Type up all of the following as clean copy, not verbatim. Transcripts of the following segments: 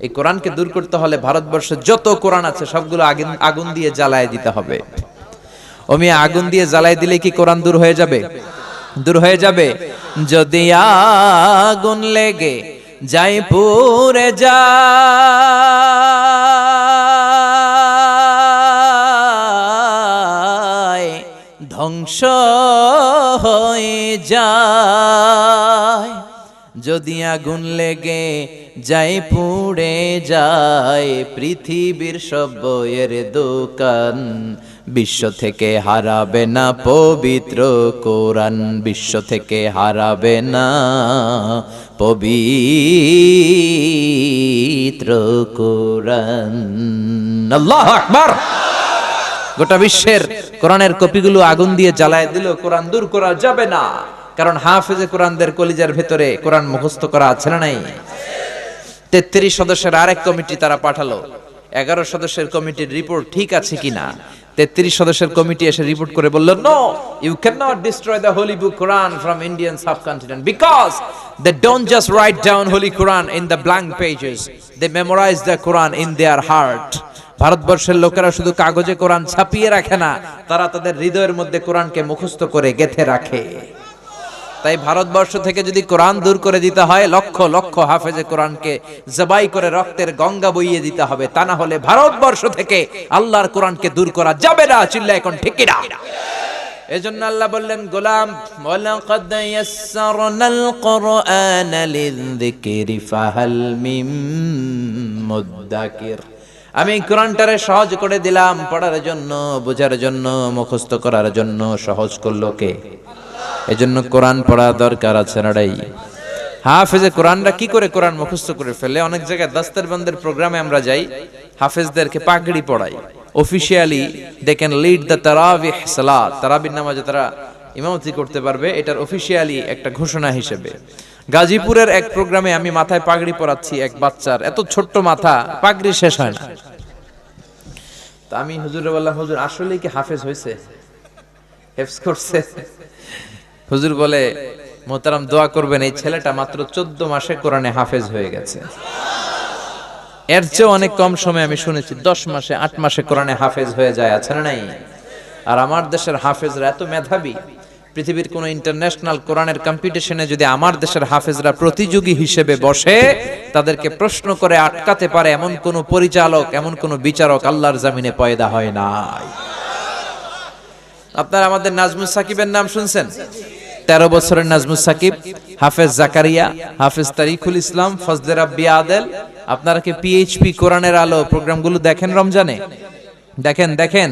এই কোরআনকে দূর করতে হলে ভারতবর্ষে যত কোরআন আছে সবগুলো আগুন দিয়ে জ্বালায় দিতে হবে। ওমি আগুন দিয়ে জ্বালায় দিলে কি কোরআন দূর হয়ে যাবে? দূর হয়ে যাবে। যদি আগুন লেগে যাই পুড়ে যায়, ধ্বংস হয়ে যায়, যদি আগুন লেগে যাই পুড়ে যায়, পৃথিবীর সব বইয়ের দোকান বিশ্ব থেকে হারাবে না পবিত্র কোরআন, বিশ্ব থেকে হারাবে না পবিত্র কোরআন। আল্লাহু আকবার। গোটা বিশ্বের কোরআনের কপিগুলো আগুন দিয়ে জ্বালায় দিল, কোরআন দূর করা যাবে না। কারণ হাফেজে কোরআনদের কলিজার ভেতরে কোরআন মুখস্থ করা আছে না নাই? 33 সদস্যের আরেক কমিটি তারা পাঠালো। 11 সদস্যের কমিটির রিপোর্ট ঠিক আছে কিনা 33 সদস্যের কমিটি এসে রিপোর্ট করে বলল, no, you can not destroy the holy book Quran from Indian subcontinent because they don't just write down holy Quran in the blank pages, they memorise the Quran in their heart. ভারতবর্ষের লোকেরা শুধু কাগজে কোরআন ছাপিয়ে রাখে না, তারা তাদের হৃদয়ের মধ্যে কোরআনকে মুখস্থ করে গেঁথে রাখে। তাই ভারতবর্ষ থেকে যদি কোরআন দূর করে দিতে হয়, লক্ষ লক্ষ হাফেজে কোরআনকে জবাই করে রক্তের গঙ্গা বইয়ে দিতে হবে, তা না হলে ভারতবর্ষ থেকে আল্লাহর কোরআনকে দূর করা যাবে না। চিল্লায় এখন ঠিক কিনা? এজন্য আল্লাহ বললেন, গোলাম ওয়ালাকাদ ইয়াসসারনাল কুরআনা লিযিকরি ফাহাল মিন মুদ্দাকির। আমি কোরআনটারে সহজ করে দিলাম পড়ার জন্য, বোঝার জন্য, মুখস্থ করার জন্য। সহজ করলো কে? এজন্য কোরআন পড়া দরকার আছে নাড়াই। হাফেজে কোরআনরা কি করে কোরআন মুখস্থ করে ফেলে? অনেক জায়গায় দাস্তারবন্দের প্রোগ্রামে আমরা যাই, হাফেজদেরকে পাগড়ি পড়াই। Officially they can lead the Tarawih salat, তারাবির নামাজে তারা ইমামতি করতে পারবে, এটার অফিশিয়ালি একটা ঘোষণা হিসেবে। গাজীপুরের এক প্রোগ্রামে আমি মাথায় পাগড়ি পরাচ্ছি এক বাচ্চার, এত ছোট্ট মাথা, পাগড়ি শেষ হয় না। তো আমি হুজুরে বললাম, হুজুর আসলেই কি হাফেজ হয়েছে, হেফজ করছে? হুজুর বলে, মোহতারাম দোয়া করবেন, এই ছেলেটা মাত্র 14 মাসে কোরআনে হাফেজ হয়ে গেছে। এর চেয়ে অনেক কম সময় আমি শুনেছি 10 মাসে 8 মাসে কোরআনে হাফেজ হয়ে যায়, আছে না নাই? আর আমার দেশের হাফেজরা এত মেধাবী, পৃথিবীর কোন ইন্টারন্যাশনাল কোরআনের কম্পিটিশনে যদি আমার দেশের হাফেজরা প্রতিযোগী হিসেবে বসে, তাদেরকে প্রশ্ন করে আটকাতে পারে এমন কোন পরিচালক, এমন কোন বিচারক আল্লাহর জমিনে পয়দা হয় নাই। আপনারা আমাদের নাজমুস সাকিবের নাম শুনছেন? 13 বছরের নাজমুস সাকিব, হাফেজ জাকারিয়া, হাফেজ তারিকুল ইসলাম, ফজলে রাব্বি আদেল। আপনারা কি পিএইচপি কোরআনের আলো প্রোগ্রামগুলো দেখেন রমজানে? দেখেন।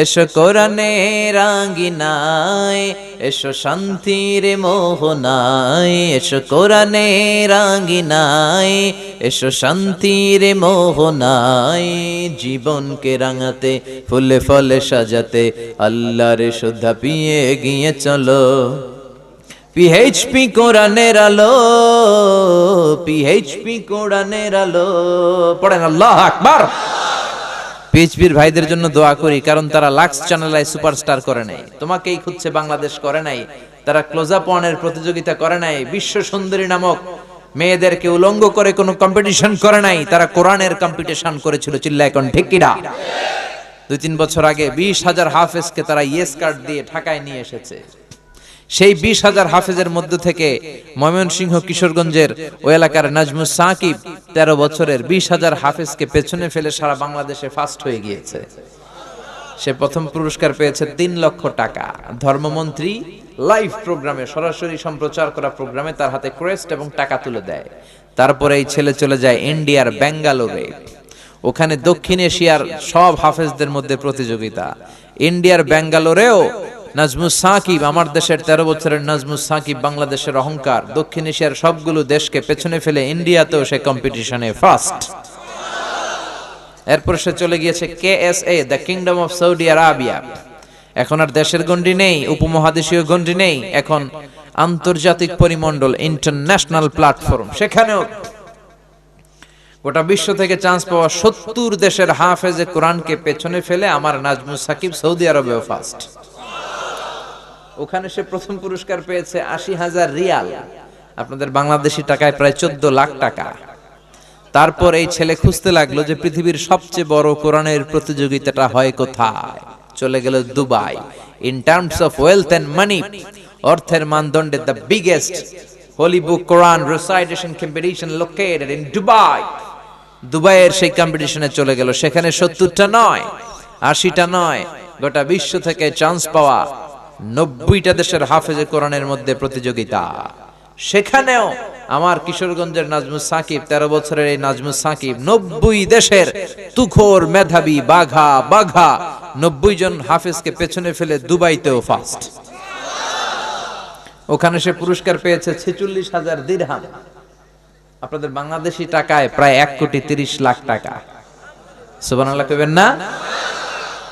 এসো কোরআনের আঙ্গিনায়, এসো শান্তির মোহনায়, এসো কোরআনের আঙ্গিনায়, এসো শান্তির মোহনায়, জীবনকে রাঙাতে, ফুলে ফলে সাজাতে, আল্লাহর শুদ্ধা পিয়ে গিয়ে চলো। পিএইচপি কোরআনের আলো, পিএইচপি কোরআনের আলো। পড়েন আল্লাহু আকবার। পিএইচপির ভাইদের জন্য দোয়া করি, কারণ তারা লাক্স চ্যানেলায় সুপারস্টার করে নাই, তোমাকেই খুঁজছে বাংলাদেশ করে নাই, তারা ক্লোজ আপ ওয়ানের প্রতিযোগিতা করে নাই, বিশ্ব সুন্দরী নামক মেয়েদেরকে উলঙ্গ করে কোনো কম্পিটিশন করে নাই, তারা কোরআনের কম্পিটিশন করেছিল। চিল্লা এখন ঠিক কিনা? 2-3 বছর আগে 20,000 হাফেজকে তারা ইয়েস কার্ড দিয়ে ঢাকায় নিয়ে এসেছে। সেই 20,000 হাফেজের মধ্য থেকে ময়মনসিংহ কিশোরগঞ্জের ওই এলাকার নাজমুস সাকিব 13 বছরের 20,000 হাফেজকে পেছনে ফেলে সারা বাংলাদেশে ফার্স্ট হয়ে গিয়েছে। সে প্রথম পুরস্কার পেয়েছে 3 লক্ষ টাকা। ধর্মমন্ত্রী লাইভ প্রোগ্রামে, সরাসরি সম্প্রচার করা প্রোগ্রামে তার হাতে ক্রেস্ট এবং টাকা তুলে দেয়। তারপরে এই ছেলে চলে যায় ইন্ডিয়ার ব্যাঙ্গালোরে। ওখানে দক্ষিণ এশিয়ার সব হাফেজদের মধ্যে প্রতিযোগিতা। ইন্ডিয়ার ব্যাঙ্গালোরেও নাজমুস সাকিব, আমার দেশের 13 বছরের নাজমুস সাকিব বাংলাদেশের অহংকার, দক্ষিণ এশিয়ার সবগুলো দেশকে পেছনে ফেলে ইন্ডিয়াতেও সে কম্পিটিশনে ফার্স্ট। এরপর সে চলে গিয়েছে KSA, the kingdom of Saudi Arabia. এখন আর দেশের গণ্ডি নেই, উপমহাদেশীয় গণ্ডি নেই, এখন আন্তর্জাতিক পরিমণ্ডল, ইন্টারন্যাশনাল প্ল্যাটফর্ম। সেখানেও গোটা বিশ্ব থেকে চান্স পাওয়া 70 দেশের হাফেজে কোরআনকে পেছনে ফেলে আমার নাজমুস সাকিব সৌদি আরবেও ফার্স্ট। ওখানে সে প্রথম পুরস্কার পেয়েছে 80,000 রিয়াল, আপনাদের বাংলাদেশি টাকায় প্রায় 14 লাখ টাকা। তারপর এই ছেলে খুঁজতে লাগলো যে পৃথিবীর সবচেয়ে বড় কোরআনের প্রতিযোগিতাটা হয় কোথায়। চলে গেল Dubai. In terms of wealth and money, অর্থের মানদণ্ডে the biggest holy book Quran recitation competition located in Dubai. দুবাইয়ের সেই কম্পিটিশনে চলে গেল। সেখানে 70টা নয়, 80টা নয়, গোটা বিশ্ব থেকে চান্স পাওয়া 90টা দেশের হাফেজে কোরআনের মধ্যে প্রতিযোগিতা। সেখানেও আমার কিশোরগঞ্জের নাজমুস সাকিব, 13 বছরের এই নাজমুস সাকিব 90 দেশের তুখোর মেধাবী বাঘা 90 জন হাফেজকে পেছনে ফেলে দুবাইতেও ফার্স্ট। ওখানে সে পুরস্কার পেয়েছে 46,000 দিরহাম, আপনাদের বাংলাদেশি টাকায় প্রায় 1,30,00,000 টাকা। সুবহানাল্লাহ কইবেন না?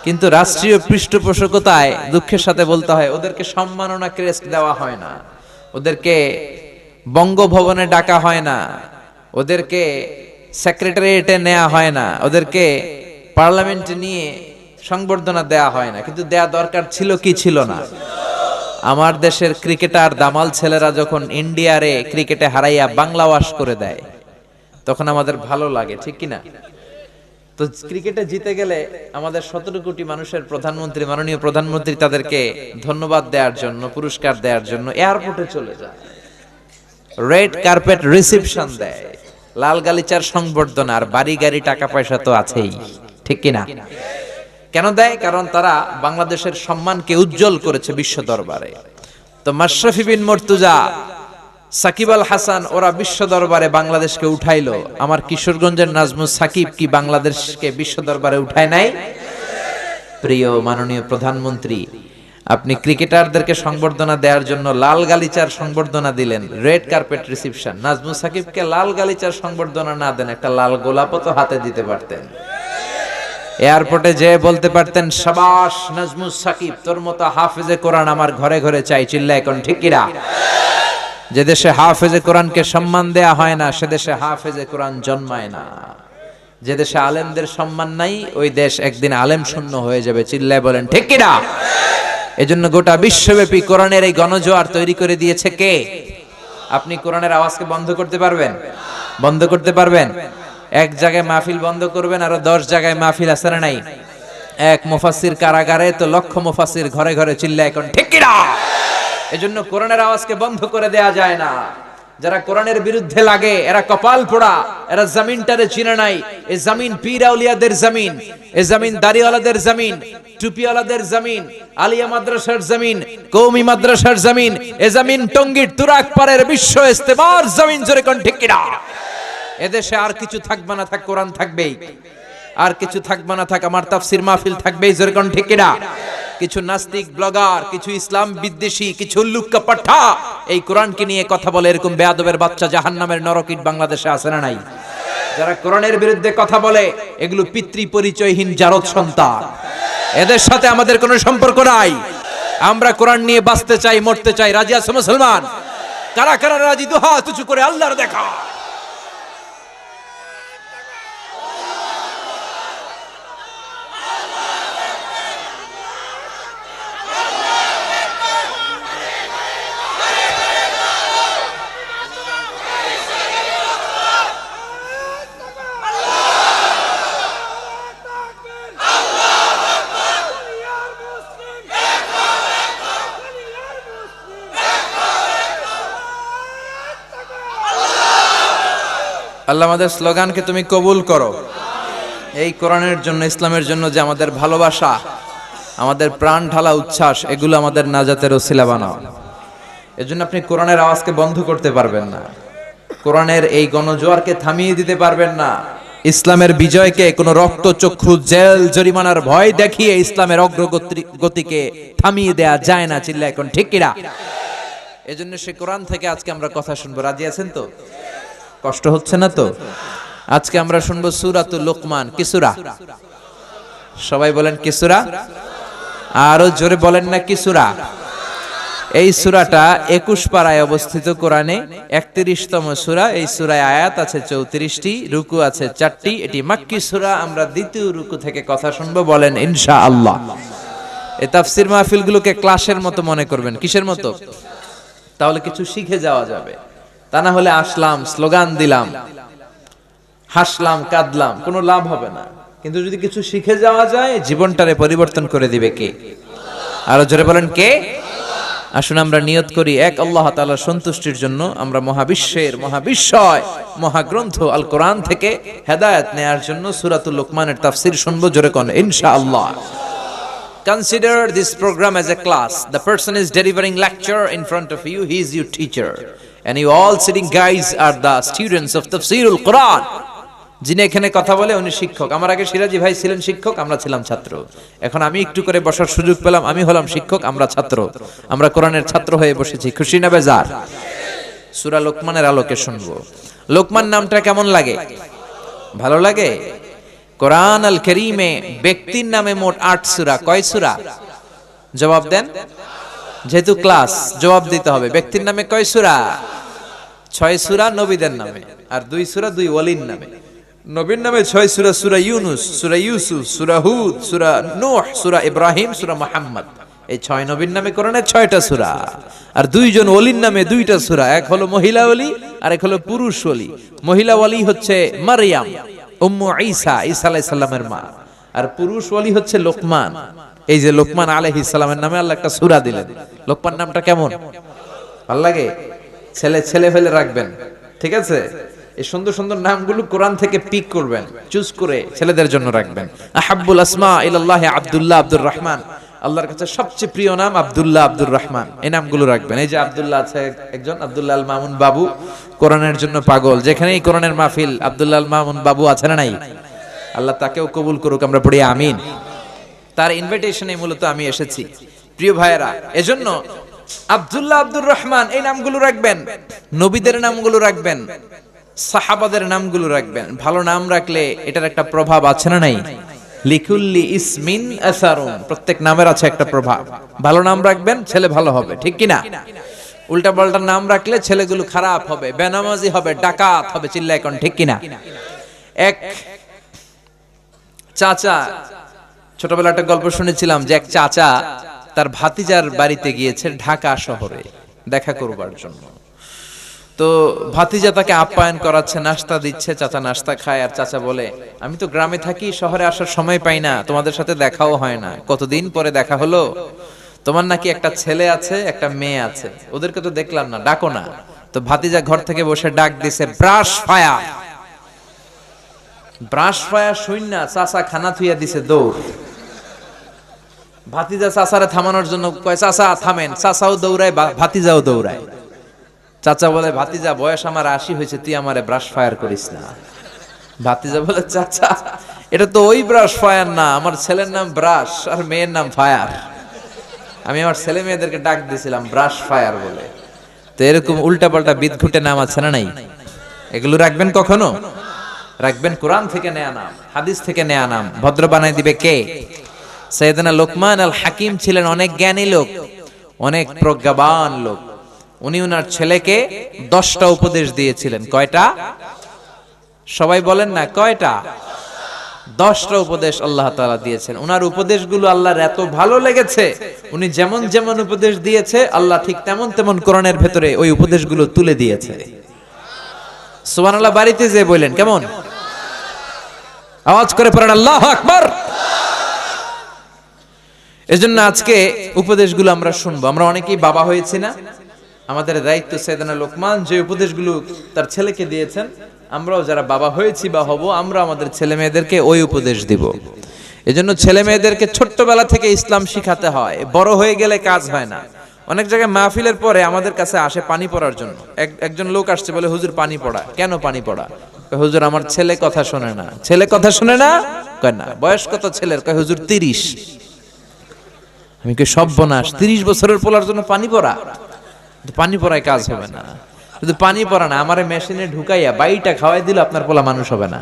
কিন্তু রাষ্ট্রীয় পৃষ্ঠপোষকতায় দুঃখের সাথে বলতে হয় ওদেরকে সম্মাননা ক্রেস্ট দেওয়া হয় না, ওদেরকে বঙ্গভবনে ডাকা হয় না, ওদেরকে সেক্রেটারিয়েটে নেওয়া হয় না, ওদেরকে পার্লামেন্টে নিয়ে সংবর্ধনা দেয়া হয় না। কিন্তু দেয়া দরকার ছিল কি ছিল না? আমার দেশের ক্রিকেটার দামাল ছেলেরা যখন ইন্ডিয়ারে ক্রিকেটে হারাইয়া বাংলা ওয়াশ করে দেয় তখন আমাদের ভালো লাগে, ঠিক কিনা? তো ক্রিকেটে জিতে গেলে আমাদের 17 কোটি মানুষের প্রধানমন্ত্রী, মাননীয় প্রধানমন্ত্রী তাদেরকে ধন্যবাদ দেওয়ার জন্য, পুরস্কার দেওয়ার জন্য এয়ারপোর্টে চলে যায়, রেড কার্পেট রিসেপশন দেয়, লাল গালিচার সংবর্ধনা, আর বাড়ি গাড়ি টাকা পয়সা তো আছেই, ঠিক কিনা? কেন দেয়? কারণ তারা বাংলাদেশের সম্মানকে উজ্জ্বল করেছে বিশ্ব দরবারে। তো মাশরাফি বিন মুর্তজা, সাকিব আল হাসান ওরা বিশ্ব দরবারে বাংলাদেশকে উঠাইলো। আমার কিশোরগঞ্জের নাজমুস সাকিব কি বাংলাদেশকে বিশ্ব দরবারে উঠায় নাই? প্রিয় মাননীয় প্রধানমন্ত্রী, আপনি ক্রিকেটারদেরকে সংবর্ধনা দেওয়ার জন্য লাল গালিচার সংবর্ধনা দিলেন, রেড কার্পেট রিসেপশন। নাজমুস সাকিবকে লাল গালিচার সংবর্ধনা না দেন, একটা লাল গোলাপও তো হাতে দিতে পারতেন। এয়ারপোর্টে যেয়ে বলতে পারতেন, শাবাশ নাজমুস সাকিব, তোর মতো হাফেজে কোরআন আমার ঘরে ঘরে চাই। চিল্লা এখন ঠিক কিনা? যে দেশে হাফেজে কোরআনকে সম্মান দেয়া হয় না সে দেশে হাফেজে কোরআন জন্মায় না। যে দেশে আলেমদের সম্মান নাই ওই দেশ একদিন আলেম শূন্য হয়ে যাবে। চিল্লায় বলেন ঠিক কিনা? এজন্য গোটা বিশ্বব্যাপী কোরআনের এই গণজোয়ার তৈরি করে দিয়েছে কে? আপনি কোরআনের আওয়াজকে বন্ধ করতে পারবেন? বন্ধ করতে পারবেন? এক জায়গায় মাহফিল বন্ধ করবেন, আরো 10 জায়গায় মাহফিল আছে না নাই? এক মুফাসসির কারাগারে তো লক্ষ মুফাসসির ঘরে ঘরে। চিল্লায় এখন ঠিক কিনা? এজন্য কোরআনের আওয়াজকে বন্ধ করে দেয়া যায় না। যারা কোরআনের বিরুদ্ধে লাগে এরা কপাল পোড়া, এরা জমিনটারে চিনে নাই। এই জমিন পীর আউলিয়াদের জমিন, এই জমিন দাড়িওয়ালাদের জমিন, টুপিওয়ালাদের জমিন, আলিয়া মাদ্রাসার জমিন, কওমি মাদ্রাসার জমিন, এই জমিন টঙ্গীর তুরাগ পারের বিশ্ব ইস্তেমার জমিন। জোরে কোন ঠিক কিনা? এদেশে আর কিছু থাকবে না, থাক কোরআন থাকবেই। আর কিছু থাকবে না, থাক আমার তাফসীর মাহফিল থাকবেই। জোরে কোন ঠিক কিনা? কিছু নাস্তিক ব্লগার, কিছু ইসলাম বিদ্বেষী, কিছু উল্লুক্কা পাঠা এই কোরআনকে নিয়ে কথা বলে, এরকম বেয়াদবের বাচ্চা জাহান্নামের নরকিট বাংলাদেশে আছে না নাই? যারা কোরআনের বিরুদ্ধে কথা বলে এগুলো পিতৃ পরিচয়হীন জারদ সন্তান। এদের সাথে আমাদের কোনো সম্পর্ক নাই। আমরা কোরআন নিয়ে বাঁচতে চাই, মরতে চাই। রাজি আছো মুসলমান? কারা কারা রাজি? দুহাত উঁচু করে আল্লাহর দেখা। আল্লাহ আমাদের স্লোগানকে তুমি কবুল করো। এই কোরআনের জন্য, ইসলামের জন্য যে আমাদের ভালোবাসা, আমাদের প্রাণ ঢালা উচ্ছ্বাস, এগুলো আমাদের নাজাতের ওসিলা বানাও। এজন্য আপনি কোরআনের আওয়াজকে বন্ধ করতে পারবেন না, কোরআনের এই গণজোয়ারকে থামিয়ে দিতে পারবেন না। ইসলামের বিজয়কে কোনো রক্ত চক্ষু জেল জরিমানার ভয় দেখিয়ে ইসলামের অগ্রগতিকে থামিয়ে দেয়া যায় না। চিল্লা এখন ঠিক কিনা? এজন্য সে কোরআন থেকে আজকে আমরা কথা শুনবো। রাজি আছেন তো? কষ্ট হচ্ছে না তো? আজকে আমরা শুনবো সূরাতুল লুকমান। কি সূরা? সবাই বলেন কি সূরা? আরো জোরে বলেন না কি সূরা? এই সূরাটা 21 পারায় অবস্থিত কোরআনে, 31তম সূরা। এই সূরায় আয়াত আছে 34টি, রুকু আছে 4টি। এটি মাক্কি সূরা। আমরা দ্বিতীয় রুকু থেকে কথা শুনবো, বলেন ইনশাআল্লাহ। এই তাফসীর মাহফিলগুলোকে ক্লাসের মতো মনে করবেন। কিসের মতো? তাহলে কিছু শিখে যাওয়া যাবে। তা না হলে আসলাম, স্লোগান দিলাম, হাসলাম কাঁদলাম, কোনো লাভ হবে না। কিন্তু যদি কিছু শিখে যাওয়া যায়, জীবনটারে পরিবর্তন করে দিবে কে? আরো জোরে বলেন কে? আসুন আমরা নিয়ত করি এক আল্লাহ তাআলার সন্তুষ্টির জন্য আমরা মহাবিশ্বের মহাবিশ্বয় মহাগ্রন্থ আল কোরআন থেকে হেদায়েত নেয়ার জন্য সূরাতুল লোকমানের তাফসীর শুনবো। জোরে কোন ইনশাআল্লাহ। Consider this program as a class. The person is delivering lecture in front of you. He is your teacher. And you all sitting guys are the students of Tafsirul Quran. যিনি এখানে কথা বলে উনি শিক্ষক। আমার আগে সিরাজি ভাই ছিলেন শিক্ষক, আমরা ছিলাম ছাত্র। এখন আমি একটু করে বসার সুযোগ পেলাম, আমি হলাম শিক্ষক, আমরা ছাত্র। আমরা কোরআনের ছাত্র হয়ে বসেছি। খুশি না বেজার? সূরা লোকমানের আলোকে শুনবো। লোকমান নামটা কেমন লাগে? ভালো লাগে? কোরআন আল কারীমে ব্যক্তির নামে মোট 8 সূরা। কয় সূরা? জবাব দেন। যেহেতু ক্লাস, জবাব দিতে হবে। ব্যক্তির নামে কয় সূরা? 6 সূরা নবীদের নামে, আর 2 সূরা 2 ওয়ালির নামে। নবীর নামে 6 সূরা, সূরা ইউনুস, সূরা ইউসুফ, সূরা হুদ, সূরা নূহ, সূরা ইব্রাহিম, সূরা মুহাম্মদ। এই 6 নবীর নামে কোরআনে 6টা সূরা। আর 2 জন ওলির নামে 2টা সূরা। এক হলো মহিলা ওলি আর এক হলো পুরুষ ওলি। মহিলা ওলি হচ্ছে মারইয়াম উম্মু ঈসা, ঈসা আলাইহিস সালামের মা। আর পুরুষ ওলি হচ্ছে লোকমান। এই যে লোকমান আলাইহিস সালামের নামে আল্লাহ একটা সূরা দিলেন। লোকমান নামটা কেমন? ভালো লাগে? ছেলে ফেলে রাখবেন, ঠিক আছে? এই সুন্দর সুন্দর নামগুলো কোরআন থেকে পিক করবেন, চুজ করে ছেলেদের জন্য রাখবেন। আহাব্বুল আসমা ইলাল্লাহি আব্দুল্লাহ, আব্দুর রহমান। আল্লাহর কাছে সবচেয়ে প্রিয় নাম আব্দুল্লাহ, আব্দুর রহমান। এই নামগুলো রাখবেন। এই যে আব্দুল্লাহ আছে একজন, আব্দুল্লাহ আল মামুন বাবু, কোরআনের জন্য পাগল। যেখানেই কোরআনের মাহফিল, আব্দুল্লাহ আল মামুন বাবু আছে না নাই? আল্লাহ তাকেও কবুল করুক, আমরা পড়ি আমিন। তার ইনভিটেশনে মূলত আমি এসেছি। প্রিয় ভাইয়েরা, এজন্য আব্দুল্লাহ, আব্দুর রহমান এই নামগুলো রাখবেন। নবীদের নামগুলো রাখবেন, সাহাবাদের নামগুলো রাখবেন। ভালো নাম রাখলে এটার একটা প্রভাব আছে না নাই? লিকুল্লি ইসমিন আসারুন, প্রত্যেক নামের আছে একটা প্রভাব। ভালো নাম রাখবেন, ছেলে ভালো হবে, ঠিক কি না? উল্টা পাল্টা নাম রাখলে ছেলেগুলো খারাপ হবে, বেনামাজি হবে, ডাকাত হবে। চিল্লায় কোন ঠিক কি না? এক চাচা, ছোটবেলা একটা গল্প শুনেছিলাম যে এক চাচা তার ভাতিজার বাড়িতে গিয়েছে ঢাকা শহরে দেখা করবার জন্য। তো ভাতিজা তাকে আপ্যায়ন করাচ্ছে, নাস্তা দিচ্ছে। চাচা নাস্তা খায় আর চাচা বলে, আমি তো গ্রামে থাকি, শহরে আসার সময় পাই না, তোমাদের সাথে দেখাও হয় না, কতদিন পরে দেখা হলো। তোমার নাকি একটা ছেলে আছে, একটা মেয়ে আছে, ওদেরকে তো দেখলাম না, ডাকো না। তো ভাতিজা ঘর থেকে বসে ডাক দিছে, ব্রাশ ফায়ার। ব্রাশ ফায়ার শুন না, চাচা খানা থুইয়া দিছে দৌড়। ভাতিজা চাচারে থামানোর জন্য কয়, চাচা থামেন। চাচাও দৌড়ায়, ভাতিজাও দৌড়ায়। চাচা বলে, ভাতিজা বয়স আমার 80 হয়েছে, তুই আমারে ব্রাশ ফায়ার করিস না। ভাতিজা বলে, চাচা এটা তো ওই ব্রাশ ফায়ার না, আমার ছেলের নাম ব্রাশ আর মেয়ের নাম ফায়ার। আমি আমার ছেলে মেয়েদেরকে ডাক দিয়েছিলাম ব্রাশ ফায়ার বলে। তো এরকম উল্টাপাল্টা বিদঘুটে নাম আছে না নাই? এগুলো রাখবেন কখনো? রাখবেন কোরআন থেকে নেয়া নাম, হাদিস থেকে নেয়া নাম। ভদ্র বানাই দিবে কে? সাইয়েদনা লোকমান আল হাকিম ছিলেন অনেক জ্ঞানী লোক, অনেক প্রজ্ঞাবান লোক। উনি ওনার ছেলেকে 10টা উপদেশ দিয়েছিলেন। কয়টা? সবাই বলেন না, কয়টা? 10টা উপদেশ আল্লাহ তাআলা দিয়েছেন। ওনার উপদেশগুলো আল্লাহর এত ভালো লেগেছে, উনি যেমন যেমন উপদেশ দিয়েছে আল্লাহ ঠিক তেমন তেমন কোরআনের ভেতরে ওই উপদেশগুলো তুলে দিয়েছে। সুবহানাল্লাহ। বাড়িতে যে বলেন কেমন? আওয়াজ করে পড়েন আল্লাহু আকবার। এজন্য আজকে উপদেশগুলো আমরা শুনবো। আমরা অনেকেই বাবা হয়েছি না? আমাদের দায়িত্ব সাইয়েদনা লোকমান যে উপদেশগুলো তার ছেলেকে দিয়েছেন, আমরাও যারা বাবা হয়েছি বা হব, আমরা আমাদের ছেলে মেয়েদেরকে ওই উপদেশ দিব। এজন্য ছেলে মেয়েদেরকে ছোট্টবেলা থেকে ইসলাম শিখাতে হয়, বড় হয়ে গেলে কাজ হয় না। অনেক জায়গায় মাহফিলের পরে আমাদের কাছে আসে পানি পড়ার জন্য। একজন লোক আসছে, বলে, হুজুর পানি পড়া। কেন পানি পড়া? হুজুর আমার ছেলে কথা শোনে না। ছেলে কথা শোনে না? কয় না। বয়স কত ছেলের? কয় হুজুর 30। আমি কই সর্বনাশ, 30 বছরের পোলার জন্য পানি পড়া? পানি পড়ায় কাজ হবে না। শুধু পানি পড়া না, আমারে মেশিনে ঢুকাইয়া বাইটা খাওয়াই দিল আপনার পোলা মানুষ হবে না।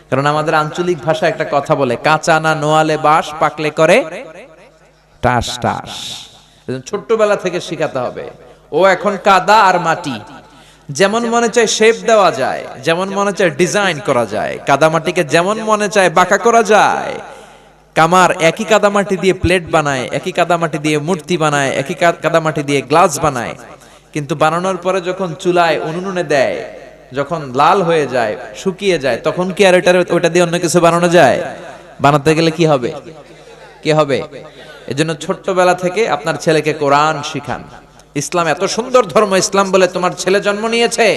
কারণ আমাদের আঞ্চলিক ভাষা একটা কথা বলে, কাঁচা না নোয়ালে বাস, পাকলে করে টাস টাস। ছোট্টবেলা থেকে শিখাতে হবে। ও এখন কাদা আর মাটি, যেমন মনে চায় শেপ দেওয়া যায়, যেমন মনে চায় ডিজাইন করা যায়। কাদা মাটিকে যেমন মনে চায় বাঁকা করা যায়। কামার একই কাদামাটি দিয়ে প্লেট বানায়, একই কাদামাটি দিয়ে মূর্তি বানায়, একই কাদামাটি দিয়ে গ্লাস বানায়। কিন্তু বানানোর পরে যখন চুলায় উনুনে দেয়, যখন লাল হয়ে যায়, শুকিয়ে যায়, তখন কি আর ওটা দিয়ে অন্য কিছু বানানো যায়? বানাতে গেলে কি হবে? কি হবে? এজন্য ছোট্টবেলা থেকে আপনার ছেলেকে কোরআন শিখান। ইসলাম এত সুন্দর ধর্ম, ইসলাম বলে তোমার ছেলে জন্ম নিয়েছে,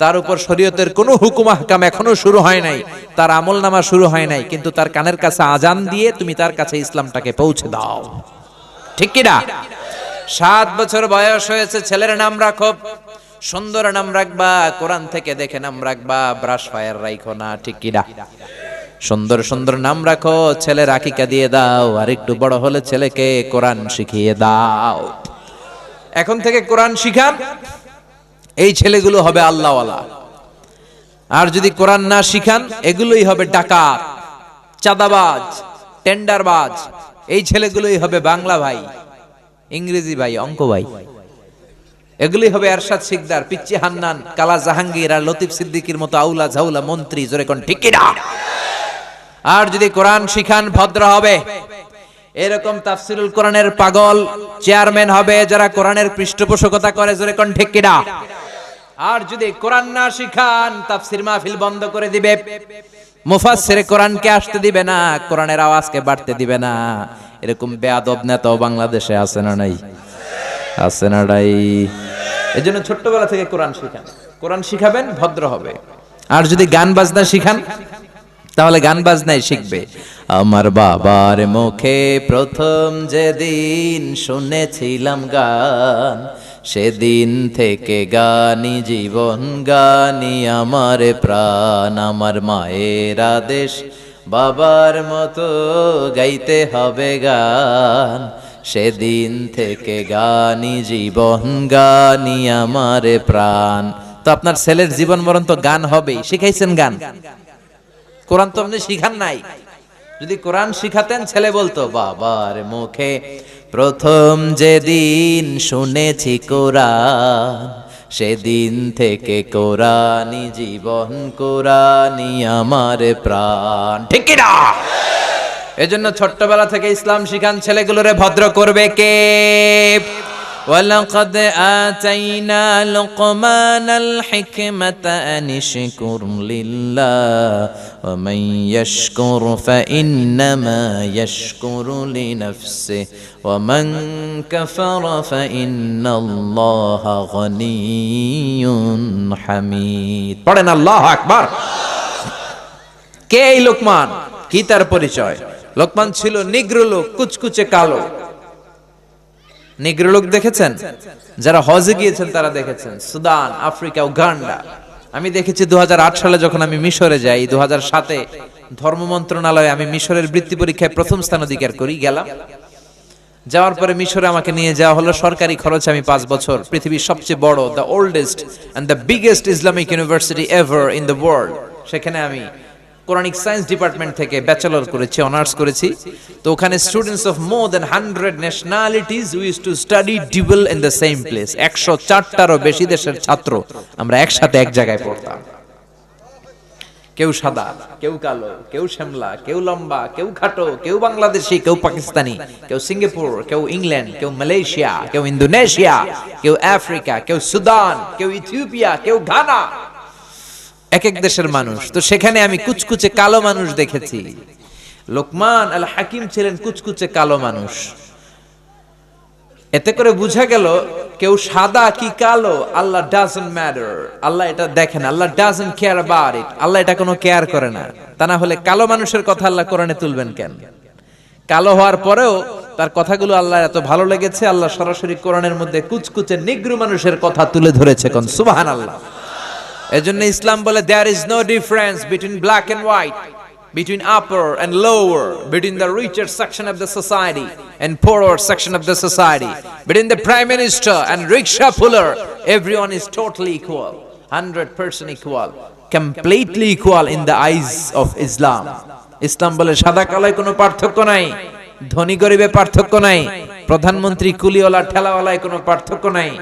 তার উপর শরীয়তের কোনো হুকুম আহকাম এখনো শুরু হয় নাই, তার আমলনামা শুরু হয় নাই, কিন্তু তার কানের কাছে আজান দিয়ে তুমি তার কাছে ইসলামটাকে পৌঁছে দাও। ঠিক কি না? 7 বছর বয়স হয়েছে, ছেলের নাম রাখো, সুন্দর নাম রাখবা, কোরআন থেকে দেখে নাম রাখবা, ব্রাশ ফায়ার রাখো না। ঠিক কি না? সুন্দর সুন্দর নাম রাখো, ছেলের আকিকা দিয়ে দাও, আর একটু বড় হলে ছেলেকে কোরআন শিখিয়ে দাও। এখন থেকে কোরআন শিখান, এই ছেলেগুলো হবে আল্লাহওয়ালা। আর যদি কোরআন না শিখান, এগুলোই হবে ডাকাত, চাঁদাবাজ, টেন্ডারবাজ। এই ছেলেগুলোই হবে বাংলা ভাই, ইংরেজি ভাই, অঙ্ক ভাই। এগুলোই হবে এরশাদ শিকদার, পিচ্চি হান্নান, কালা জাহাঙ্গীর আর লতিফ সিদ্দিকীর মতো আউলা ঝাউলা মন্ত্রী। জোরে কোন ঠিক কি না? আর যদি কোরআন শিখান, ভদ্র হবে। এরকম তাফসিরুল কোরআনের পাগল চেয়ারম্যান হবে যারা কোরআনের পৃষ্ঠপোষকতা করে। জোরে কোন ঠিক কি না? আর যদি কোরআন না শিখান, তাফসির মাহফিল বন্ধ করে দিবে, মুফাসসিরে কোরআনকে আসতে দিবে না, কোরআনের আওয়াজকে বাড়তে দিবে না। এরকম বেয়াদব নেতাও বাংলাদেশে আছে না নাই? আছে না নাই? এজন্য ছোট্টবেলা থেকে কোরআন শিখান। কোরআন শিখাবেন, ভদ্র হবে। আর যদি গান বাজনা শিখান, তাহলে গান বাজনাই শিখবে। আমার বাবার মুখে প্রথম যেদিন শুনেছিলাম গান, সেদিন থেকে গানি জীবন, গানি আমার প্রাণ। আমার মায়ের আদেশ, বাবার মতো গাইতে হবে গান, সেদিন থেকে গানি জীবন, গানি আমার প্রাণ। তো আপনার ছেলের জীবন মরণ তো গান হবেই। শিখাইছেন গান? কোরআন তো আপনি শিখান নাই। যদি কোরআন শিখাতেন, ছেলে বলতো বাবার মুখে প্রথম যেদিন শুনেছি কোরআন, সেদিন থেকে কোরআনই জীবন, কোরআনই আমার প্রাণ। ঠিক কি না? এজন্য ছোট্টবেলা থেকে ইসলাম শিখান, ছেলেগুলোরে ভদ্র করবে কে? وَلَقَدْ آتَيْنَا لُقْمَانَ الْحِكْمَةَ أَنِ اشْكُرْ لِلَّهِ وَمَنْ يَشْكُرْ فَإِنَّمَا يَشْكُرُ لِنَفْسِهِ وَمَنْ كَفَرَ فَإِنَّ اللَّهَ غَنِيٌّ حَمِيدٌ। পড়েন আল্লাহু আকবার। কে এই লোকমান? কি তার পরিচয়? লোকমান ছিল নিগ্রো লোক, কুচকুচে কালো। নিগ্রো লোক দেখেছেন? যারা হজে গিয়েছেন তারা দেখেছেন। Sudan, Africa, Uganda. আমি দেখেছি 2008 সালে যখন আমি মিশরে যাই, 2007-এ ধর্ম মন্ত্রণালয়ে আমি মিশরের বৃত্তি পরীক্ষায় প্রথম স্থান অধিকার করি। গেলাম, যাওয়ার পরে মিশরে আমাকে নিয়ে যাওয়া হলো সরকারি খরচে। আমি 5 বছর পৃথিবীর সবচেয়ে বড়, the oldest and the biggest Islamic university ever in the world, সেখানে আমি কোরআনিক সায়েন্স ডিপার্টমেন্ট থেকে ব্যাচেলর করেছি, অনার্স করেছি। তো ওখানে students of more than 100 nationalities used to study dual in the same place. 104টারও বেশি দেশের ছাত্র আমরা একসাথে এক জায়গায় পড়তাম। কেউ সাদা, কেউ কালো, কেউ শ্যামলা, কেউ লম্বা, কেউ খাটো, কেউ বাংলাদেশি, কেউ পাকিস্তানি, কেউ সিঙ্গাপুর, কেউ ইংল্যান্ড, কেউ মালয়েশিয়া, কেউ ইন্দোনেশিয়া, কেউ আফ্রিকা, কেউ সুদান, কেউ ইথিওপিয়া, কেউ ঘানা। এক এক দেশের মানুষ। তো সেখানে আমি কুচকুচে কালো মানুষ দেখেছি। লোকমান আল হাকিম ছিলেন কুচকুচে কালো মানুষ। এতে করে বোঝা গেল কেউ সাদা কি কালো, আল্লাহ ডাজন্ট ম্যাটার। আল্লাহ এটা দেখেন, আল্লাহ ডাজন্ট কেয়ার অ্যাবাউট ইট। আল্লাহ এটা কোনো কেয়ার করে না। তা না হলে কালো মানুষের কথা আল্লাহ কোরআনে তুলবেন কেন? কালো হওয়ার পরেও তার কথাগুলো আল্লাহ এত ভালো লেগেছে, আল্লাহ সরাসরি কোরআনের মধ্যে কুচকুচে নিগ্রো মানুষের কথা তুলে ধরেছে। কোন সুবহানাল্লাহ। এজন্য ইসলাম বলে there is no difference between black and white, between upper and lower, between the richer section of the society and poorer section of the society, between the prime minister and rickshaw puller. Everyone is totally equal, 100% equal, completely equal in the eyes of Islam. ইসলাম বলে সাদা কালোয় কোনো পার্থক্য নাই, ধনী গরিবে পার্থক্য নাই, প্রধানমন্ত্রী কুলিওয়ালা ঠেলাওয়ালায় কোনো পার্থক্য নাই।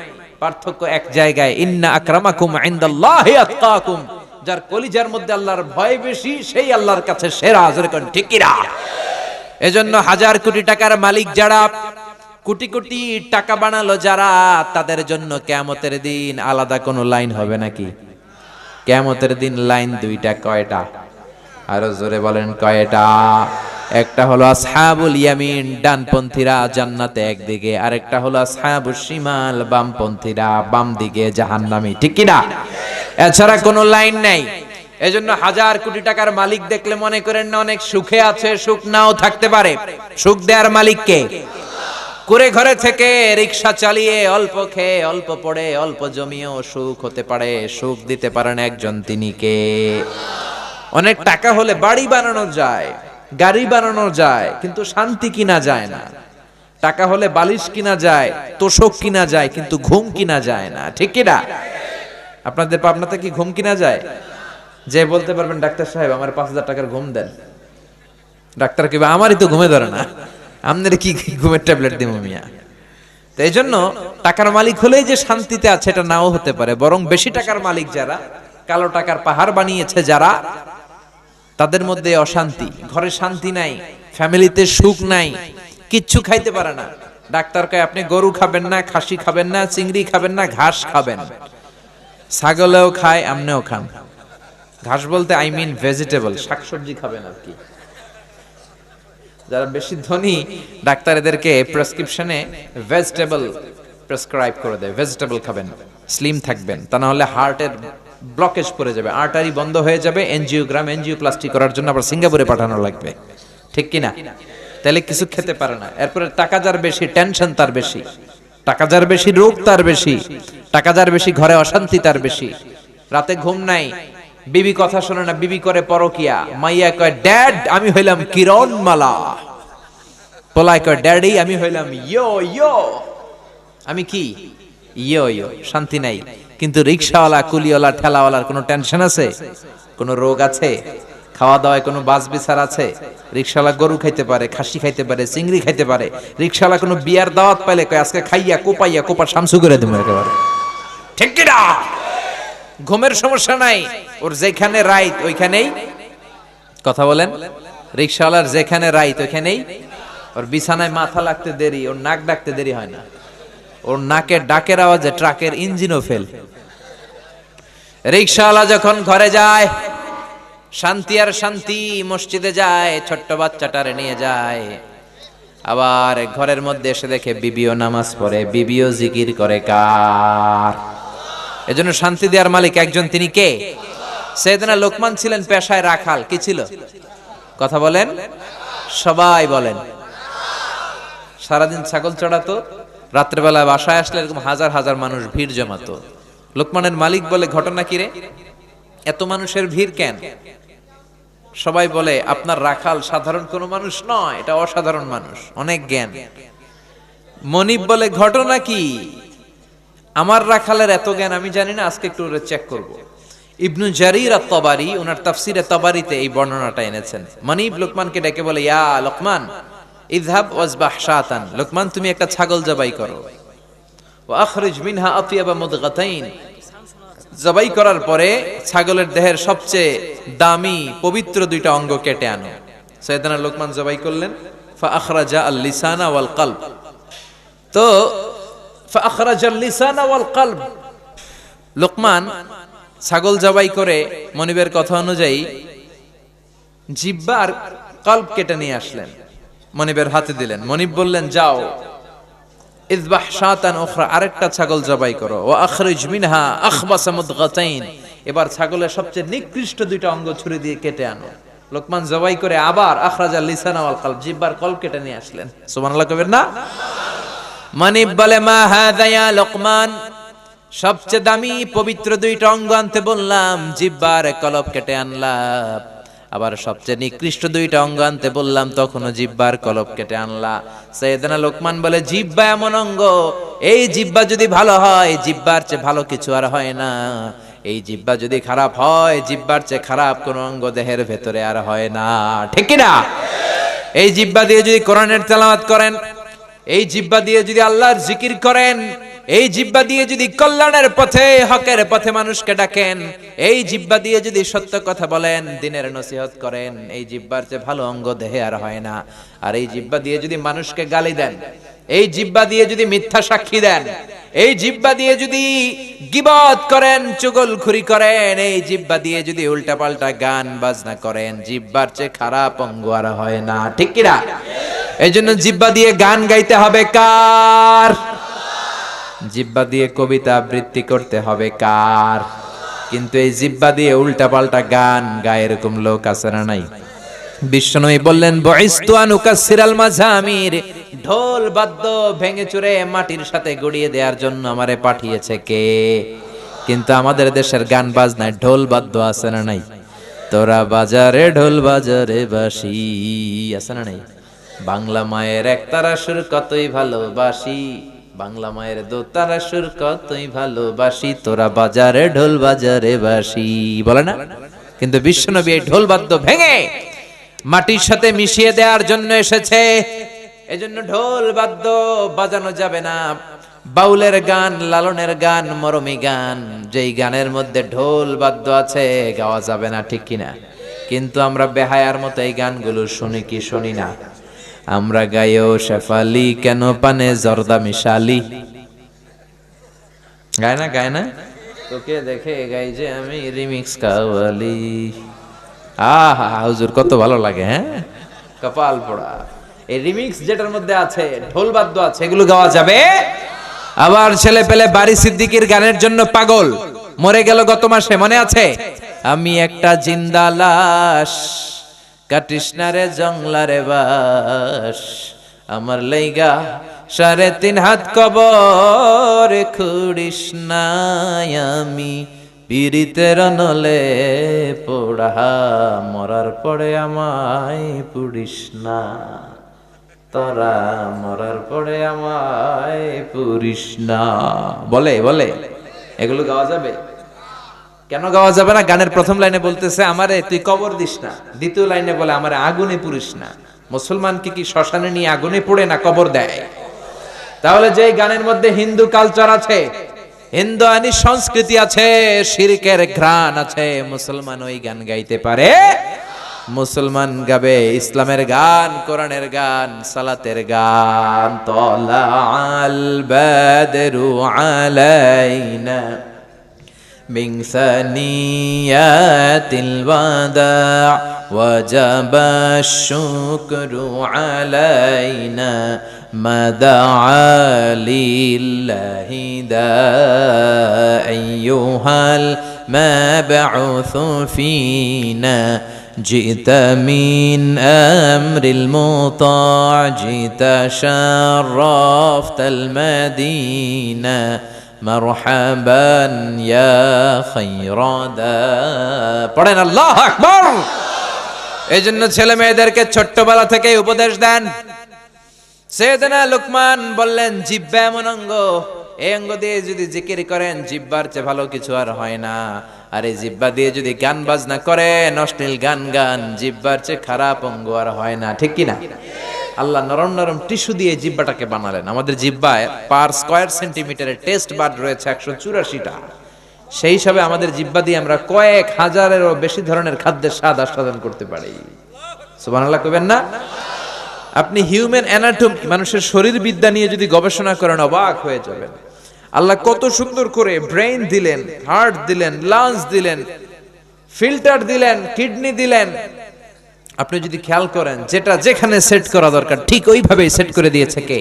পার্থক্য এক জায়গায়, ইন্না আকরামাকুম ইনদাল্লাহি আতকাকুম। যার কলিজার মধ্যে আল্লাহর ভয় বেশি, সেই আল্লাহর কাছে সেরা। জোরে কোন ঠিক কি না? এজন্য হাজার কোটি টাকার মালিক যারা, কোটি কোটি টাকা বানালো যারা, তাদের জন্য কিয়ামতের দিন আলাদা কোনো লাইন হবে নাকি? কিয়ামতের দিন লাইন দুইটা, কয়টা? আরো জোরে বলেন কয়টা? একটা হলো আসহাবুল ইয়ামিন, ডানপন্থীরা জান্নাতে একদিকে, আরেকটা হলো আসহাবুশ শিমাল, বামপন্থীরা বাম দিকে জাহান্নামী। ঠিক কি না? এছাড়া কোনো লাইন নাই। এজন্য হাজার কোটি টাকার মালিক দেখলে মনে করেন না অনেক সুখে আছে, সুখ নাও থাকতে পারে। সুখ দেওয়ার মালিক কে? কুড়ে ঘরে থেকে রিক্সা চালিয়ে অল্প খেয়ে অল্প পড়ে অল্প জমিয়েও সুখ হতে পারে, সুখ দিতে পারেন একজন, তিনি কে? অনেক টাকা হলে বাড়ি বানানো যায়, গাড়ি বানানো যায়, কিন্তু শান্তি কিনা যায় না। টাকা হলে বালিশ কিনা যায়, তোষক কিনা যায়, কিন্তু ঘুম কিনা যায় না। ঠিক কিনা? আপনাদের পাবনাতে কি ঘুম কিনা যায়? যে বলতে পারবেন ডাক্তার সাহেব আমার 5,000 টাকার ঘুম দেন, ডাক্তার কি আমারই তো ঘুমে ধরে না, আপনার কি ঘুমের ট্যাবলেট দিব মিয়া? তো এই জন্য টাকার মালিক হলেই যে শান্তিতে আছে এটা নাও হতে পারে, বরং বেশি টাকার মালিক যারা, কালো টাকার পাহাড় বানিয়েছে যারা, তাদের মধ্যে অশান্তি, ঘরে শান্তি নাই, ফ্যামিলিতে সুখ নাই, কিচ্ছু খাইতে পারে না। ডাক্তার কয় আপনি গরু খাবেন না, খাসি খাবেন না, চিংড়ি খাবেন না, ঘাস খাবেন। ছাগলেও খায়, আপনিও খান। ঘাস বলতে আই মিন ভেজিটেবল, শাকসবজি খাবেন আর কি। যারা বেশি ধনী ডাক্তার এদেরকে প্রেসক্রিপশনে ভেজিটেবল প্রেসক্রাইব করে দেয়, ভেজিটেবল খাবেন, স্লিম থাকবেন, তা না হলে হার্টের ব্লকেজ পড়ে যাবে, আর্টারি বন্ধ হয়ে যাবে, এনজিওগ্রাম এনজিওপ্লাস্টি করার জন্য আবার সিঙ্গাপুরে পাঠানো লাগবে। ঠিক কি না? তাহলে কিছু খেতে পারে না। এরপরে টাকা যার বেশি টেনশন তার বেশি, টাকা যার বেশি রোগ তার বেশি, টাকা যার বেশি ঘরে অশান্তি তার বেশি, রাতে ঘুম নাই, বিবি কথা শোনে না, বিবি করে পরকিয়া, মাইয়া কয় ড্যাড আমি হইলাম কিরণ মালা, পোলায় কয় ড্যাডি আমি হইলাম ইয়ো ইয়ো, আমি কি ইয়ো ইয়ো। শান্তি নাই। কিন্তু রিকশাওয়ালা, কুলিওয়ালা, ঠেলাওয়ালার কোনো টেনশন আছে? কোনো রোগ আছে? খাওয়া দাওয়ায় কোনো বাস বিচার আছে? রিকশাওয়ালা গরু খাইতে পারে, খাসি খাইতে পারে, চিংড়ি খাইতে পারে। রিকশাওয়ালা কোনো বিয়ার দাওয়াত পাইলে কয় আজকে খাইয়া কোপাইয়া কোপা শামসু করে দেবো একেবারে। ঠিক কি না? ঘুমের সমস্যা নাই, ওর যেখানে রাইত ওইখানেই কথা বলেন। রিকশাওয়ালার যেখানে রাইত ওইখানেই, ওর বিছানায় মাথা লাগতে দেরি, ওর নাক ডাকতে দেরি হয় না, ওর নাকের ডাকের আওয়াজে ট্রাকের ইঞ্জিনও ফেল। রিকশাওয়ালা যখন ঘরে যায় শান্তি আর শান্তি, মসজিদে যায় ছোট্ট বাচ্চাটারে নিয়ে যায়, আবার ঘরের মধ্যে এসে দেখে বিবিও নামাজ পড়ে, বিবিও জিকির করে। কার? এজন্য শান্তি দেওয়ার মালিক একজন, তিনি কে? সাইয়েদনা লোকমান ছিলেন পেশায় রাখাল। কি ছিল? কথা বলেন, সবাই বলেন। সারাদিন ছাগল চড়াতো, রাত্রেবেলা বাসায় আসলে এরকম হাজার হাজার মানুষ ভিড় জমাতো। লোকমানের মালিক বলে ঘটনা কি রে, এত মানুষের ভিড় কেন? সবাই বলে আপনার রাখাল সাধারণ কোনো মানুষ নয়, এটা অসাধারণ মানুষ, অনেক জ্ঞান। মনিব বলে ঘটনা কি? আমার রাখালের এত জ্ঞান আমি জানি না, আজকে একটু চেক করব। ইবনু জারির আত-তাবারি ওনার তাফসিরে তাবারিতে এই বর্ণনাটা এনেছেন। মনিব লোকমানকে ডেকে বলে ইয়া লোকমান ইযহাব ওয়াজবাহ শাতান, লোকমান তুমি একটা ছাগল জবাই করো, ওয়া আখরিজ মিনহা আতিয়াবা মুদগাতাইন, জবাই করার পরে ছাগলের দেহের সবচেয়ে দামি পবিত্র দুইটা অঙ্গ কেটে আনো। সাইয়েদনা লোকমান জবাই করলেন, ফা আখরাজা আল লিসানা ওয়াল কলব। তো ফা আখরাজা আল লিসানা ওয়াল কলব, লোকমান ছাগল জবাই করে মনিবের কথা অনুযায়ী জিহ্বা আর কলব কেটে নিয়ে আসলেন, মনিবের হাতে দিলেন। মনিব বললেন যাও ইযবাহ শাতান উখরা, আরেকটা ছাগল জবাই করো, ওয়া আখরিজ মিনহা আখবাসা মুদগাতাইন, এবার ছাগলের সবচেয়ে নিকৃষ্ট দুইটা অঙ্গ ছুরি দিয়ে কেটে আনো। লোকমান জবাই করে আবার আখরাজা লিসানা ওয়াল কলব, জিহ্বার কলব কেটে নিয়ে আসলেন। সুবহানাল্লাহ কইবেন না? মনিব বলে মা হাযা ইয়া লোকমান, সবচেয়ে দামি পবিত্র দুইটা অঙ্গ আনতে বললাম, জিহ্বার কলব কেটে আনলাম, আবার সবচেয়ে নিকৃষ্ট দুইটা অঙ্গ আনতে বললাম, তখনও জিহ্বার কলব কেটে আনলা। সাইয়েদনা লোকমান বলে জিহ্বা এমন অঙ্গ, এই জিহ্বা যদি ভালো হয়, জিহ্বার চেয়ে ভালো কিছু আর হয় না। এই জিহ্বা যদি খারাপ হয়, জিহ্বার চেয়ে খারাপ কোন অঙ্গ দেহের ভেতরে আর হয় না। ঠিক কি না? এই জিহ্বা দিয়ে যদি কোরআনের তেলাওয়াত করেন, এই জিহ্বা দিয়ে যদি আল্লাহর জিকির করেন, এই জিহ্বা দিয়ে যদি কল্যাণের পথে হকের পথে মানুষকে ডাকেন, এই জিহ্বা দিয়ে যদি সত্য কথা বলেন, দ্বীনের নসিহত করেন, এই জিহ্বার চেয়ে ভালো অঙ্গ দেহে আর হয় না। আর এই জিহ্বা দিয়ে যদি মানুষকে গালি দেন, এই জিহ্বা দিয়ে যদি মিথ্যা সাক্ষী দেন, এই জিহ্বা দিয়ে যদি গীবত করেন, চুগলখুরি করেন, এই জিহ্বা দিয়ে যদি উল্টাপাল্টা গান বাজনা করেন, জিহ্বার চেয়ে খারাপ অঙ্গ আর হয় না, ঠিক কি না? এই জন্য জিহ্বা দিয়ে গান গাইতে হবে কার? জিহ্বা দিয়ে কবিতা আবৃত্তি করতে হবে কার? কিন্তু এই জিহ্বা দিয়ে উল্টাপাল্টা গান গায় এরকম লোক আছে না নাই? বিশ্বনবী বললেন বুইসতু আন উকাসসিরাল মাযামির, ঢোল বাদ্য ভেঙে চুরে মাটির সাথে গড়িয়ে দেওয়ার জন্য আমারে পাঠিয়েছে কে? কিন্তু আমাদের দেশের গান বাজনায় ঢোল বাদ্য আছে না নাই? তোরা বাজারে ঢোল বাজারে বাঁশি আছে না নাই? বাংলা মায়ের একতারা সুর কতই ভালোবাসি, বাংলা মায়ের দোতারা সুর কতই ভালোবাসি, তোরা বাজারে ঢোল বাজারে বাঁশি বলে না? কিন্তু বিশ্বনবী এই ঢোল বাদ্য ভেঙে মাটির সাথে মিশিয়ে দেওয়ার জন্য এসেছে। এজন্য ঢোল বাদ্য বাজানো যাবে না। বাউলের গান, লালনের গান, মরমী গান, যেই গানের মধ্যে ঢোল বাদ্য আছে গাওয়া যাবে না, ঠিক কিনা? কিন্তু আমরা বেহায়ার মতো এই গানগুলো শুনি কি শুনি না? আমরা গাইও শেফালি কেন পানে জর্দা মিশালি, গায় না? গায় না? তোকে দেখে গাই যে আমি রিমিক্স কাওয়ালি। আহা হুজুর কত ভালো লাগে, হ্যাঁ, কপাল পোড়া। এই রিমিক্স যেটার মধ্যে আছে, ঢোল বাদ্য আছে, এগুলো গাওয়া যাবে? আবার ছেলে পেলে বাড়ি সিদ্দিকীর গানের জন্য পাগল, মরে গেল গত মাসে, মনে আছে? আমি একটা জিন্দা লাশ, কাটিস না রে জংলারে বাস, আমার লাইগা 3.5 হাত কবর খুঁড়িস নাই, আমি পীড়িতের নলে পোড়া, মরার পরে আমায় পুড়িস না, তোরা মরার পরে আমায় পুড়িস না। বলে বলে এগুলো গাওয়া যাবে? কেন গাওয়া যাবে না? গানের প্রথম লাইনে বলতেছে আমারে তুই কবর দিস না, দ্বিতীয় লাইনে বলে আমারে আগুনে পুড়িস না। মুসলমানকে কি শ্মশানে নিয়ে আগুনে পুড়ে না কবর দেয়? তাহলে যে গানের মধ্যে হিন্দু কালচার আছে, হিন্দু আনি সংস্কৃতি আছে, শিরকের ঘ্রাণ আছে, মুসলমান ওই গান গাইতে পারে? মুসলমান গাবে ইসলামের গান, কোরআনের গান, সালাতের গান। তলা আল বাদরু আলাইনা من ثنيات الوداع وجب الشكر علينا ما دعا لله دا أيها المبعوث فينا جئت من أمر المطاع جئت شرفت المدينة মারহাবান ইয়া খায়রাদা। পড়েন আল্লাহু আকবার। এইজন্য ছেলে মেয়েদেরকে ছোট্টবেলা থেকে উপদেশ দেন। সাইয়েদনা লুকমান বললেন জিহ্বা এমন অঙ্গ, এই অঙ্গ দিয়ে যদি জিকির করেন জিহ্বার চেয়ে ভালো কিছু আর হয় না। আর এই জিহ্বা দিয়ে যদি গান বাজনা করেন, অশ্লীল গান গান, জিহ্বার চেয়ে খারাপ অঙ্গ আর হয় না, ঠিক কি না? আল্লাহ নরম নরম টিস্যু দিয়ে জিহ্বাটাকে বানালেন। আমাদের জিহ্বায় পার স্কয়ার সেন্টিমিটারে টেস্ট বাড রয়েছে 184টা। সেই হিসাবে আমাদের জিহ্বা দিয়ে আমরা কয়েক হাজারেরও বেশি ধরনের খাদ্যের স্বাদ আস্বাদন করতে পারি। সুবহানাল্লাহ কইবেন না? আপনি হিউম্যান অ্যানাটমি, মানুষের শরীর বিদ্যা নিয়ে যদি গবেষণা করেন অবাক হয়ে যাবেন। আল্লাহ কত সুন্দর করে ব্রেইন দিলেন, হার্ট দিলেন, লাংস দিলেন, ফিল্টার দিলেন, কিডনি দিলেন। আপনি যদি খেয়াল করেন যেটা যেখানে সেট করা দরকার ঠিক ওইভাবেই সেট করে দিয়েছে কে?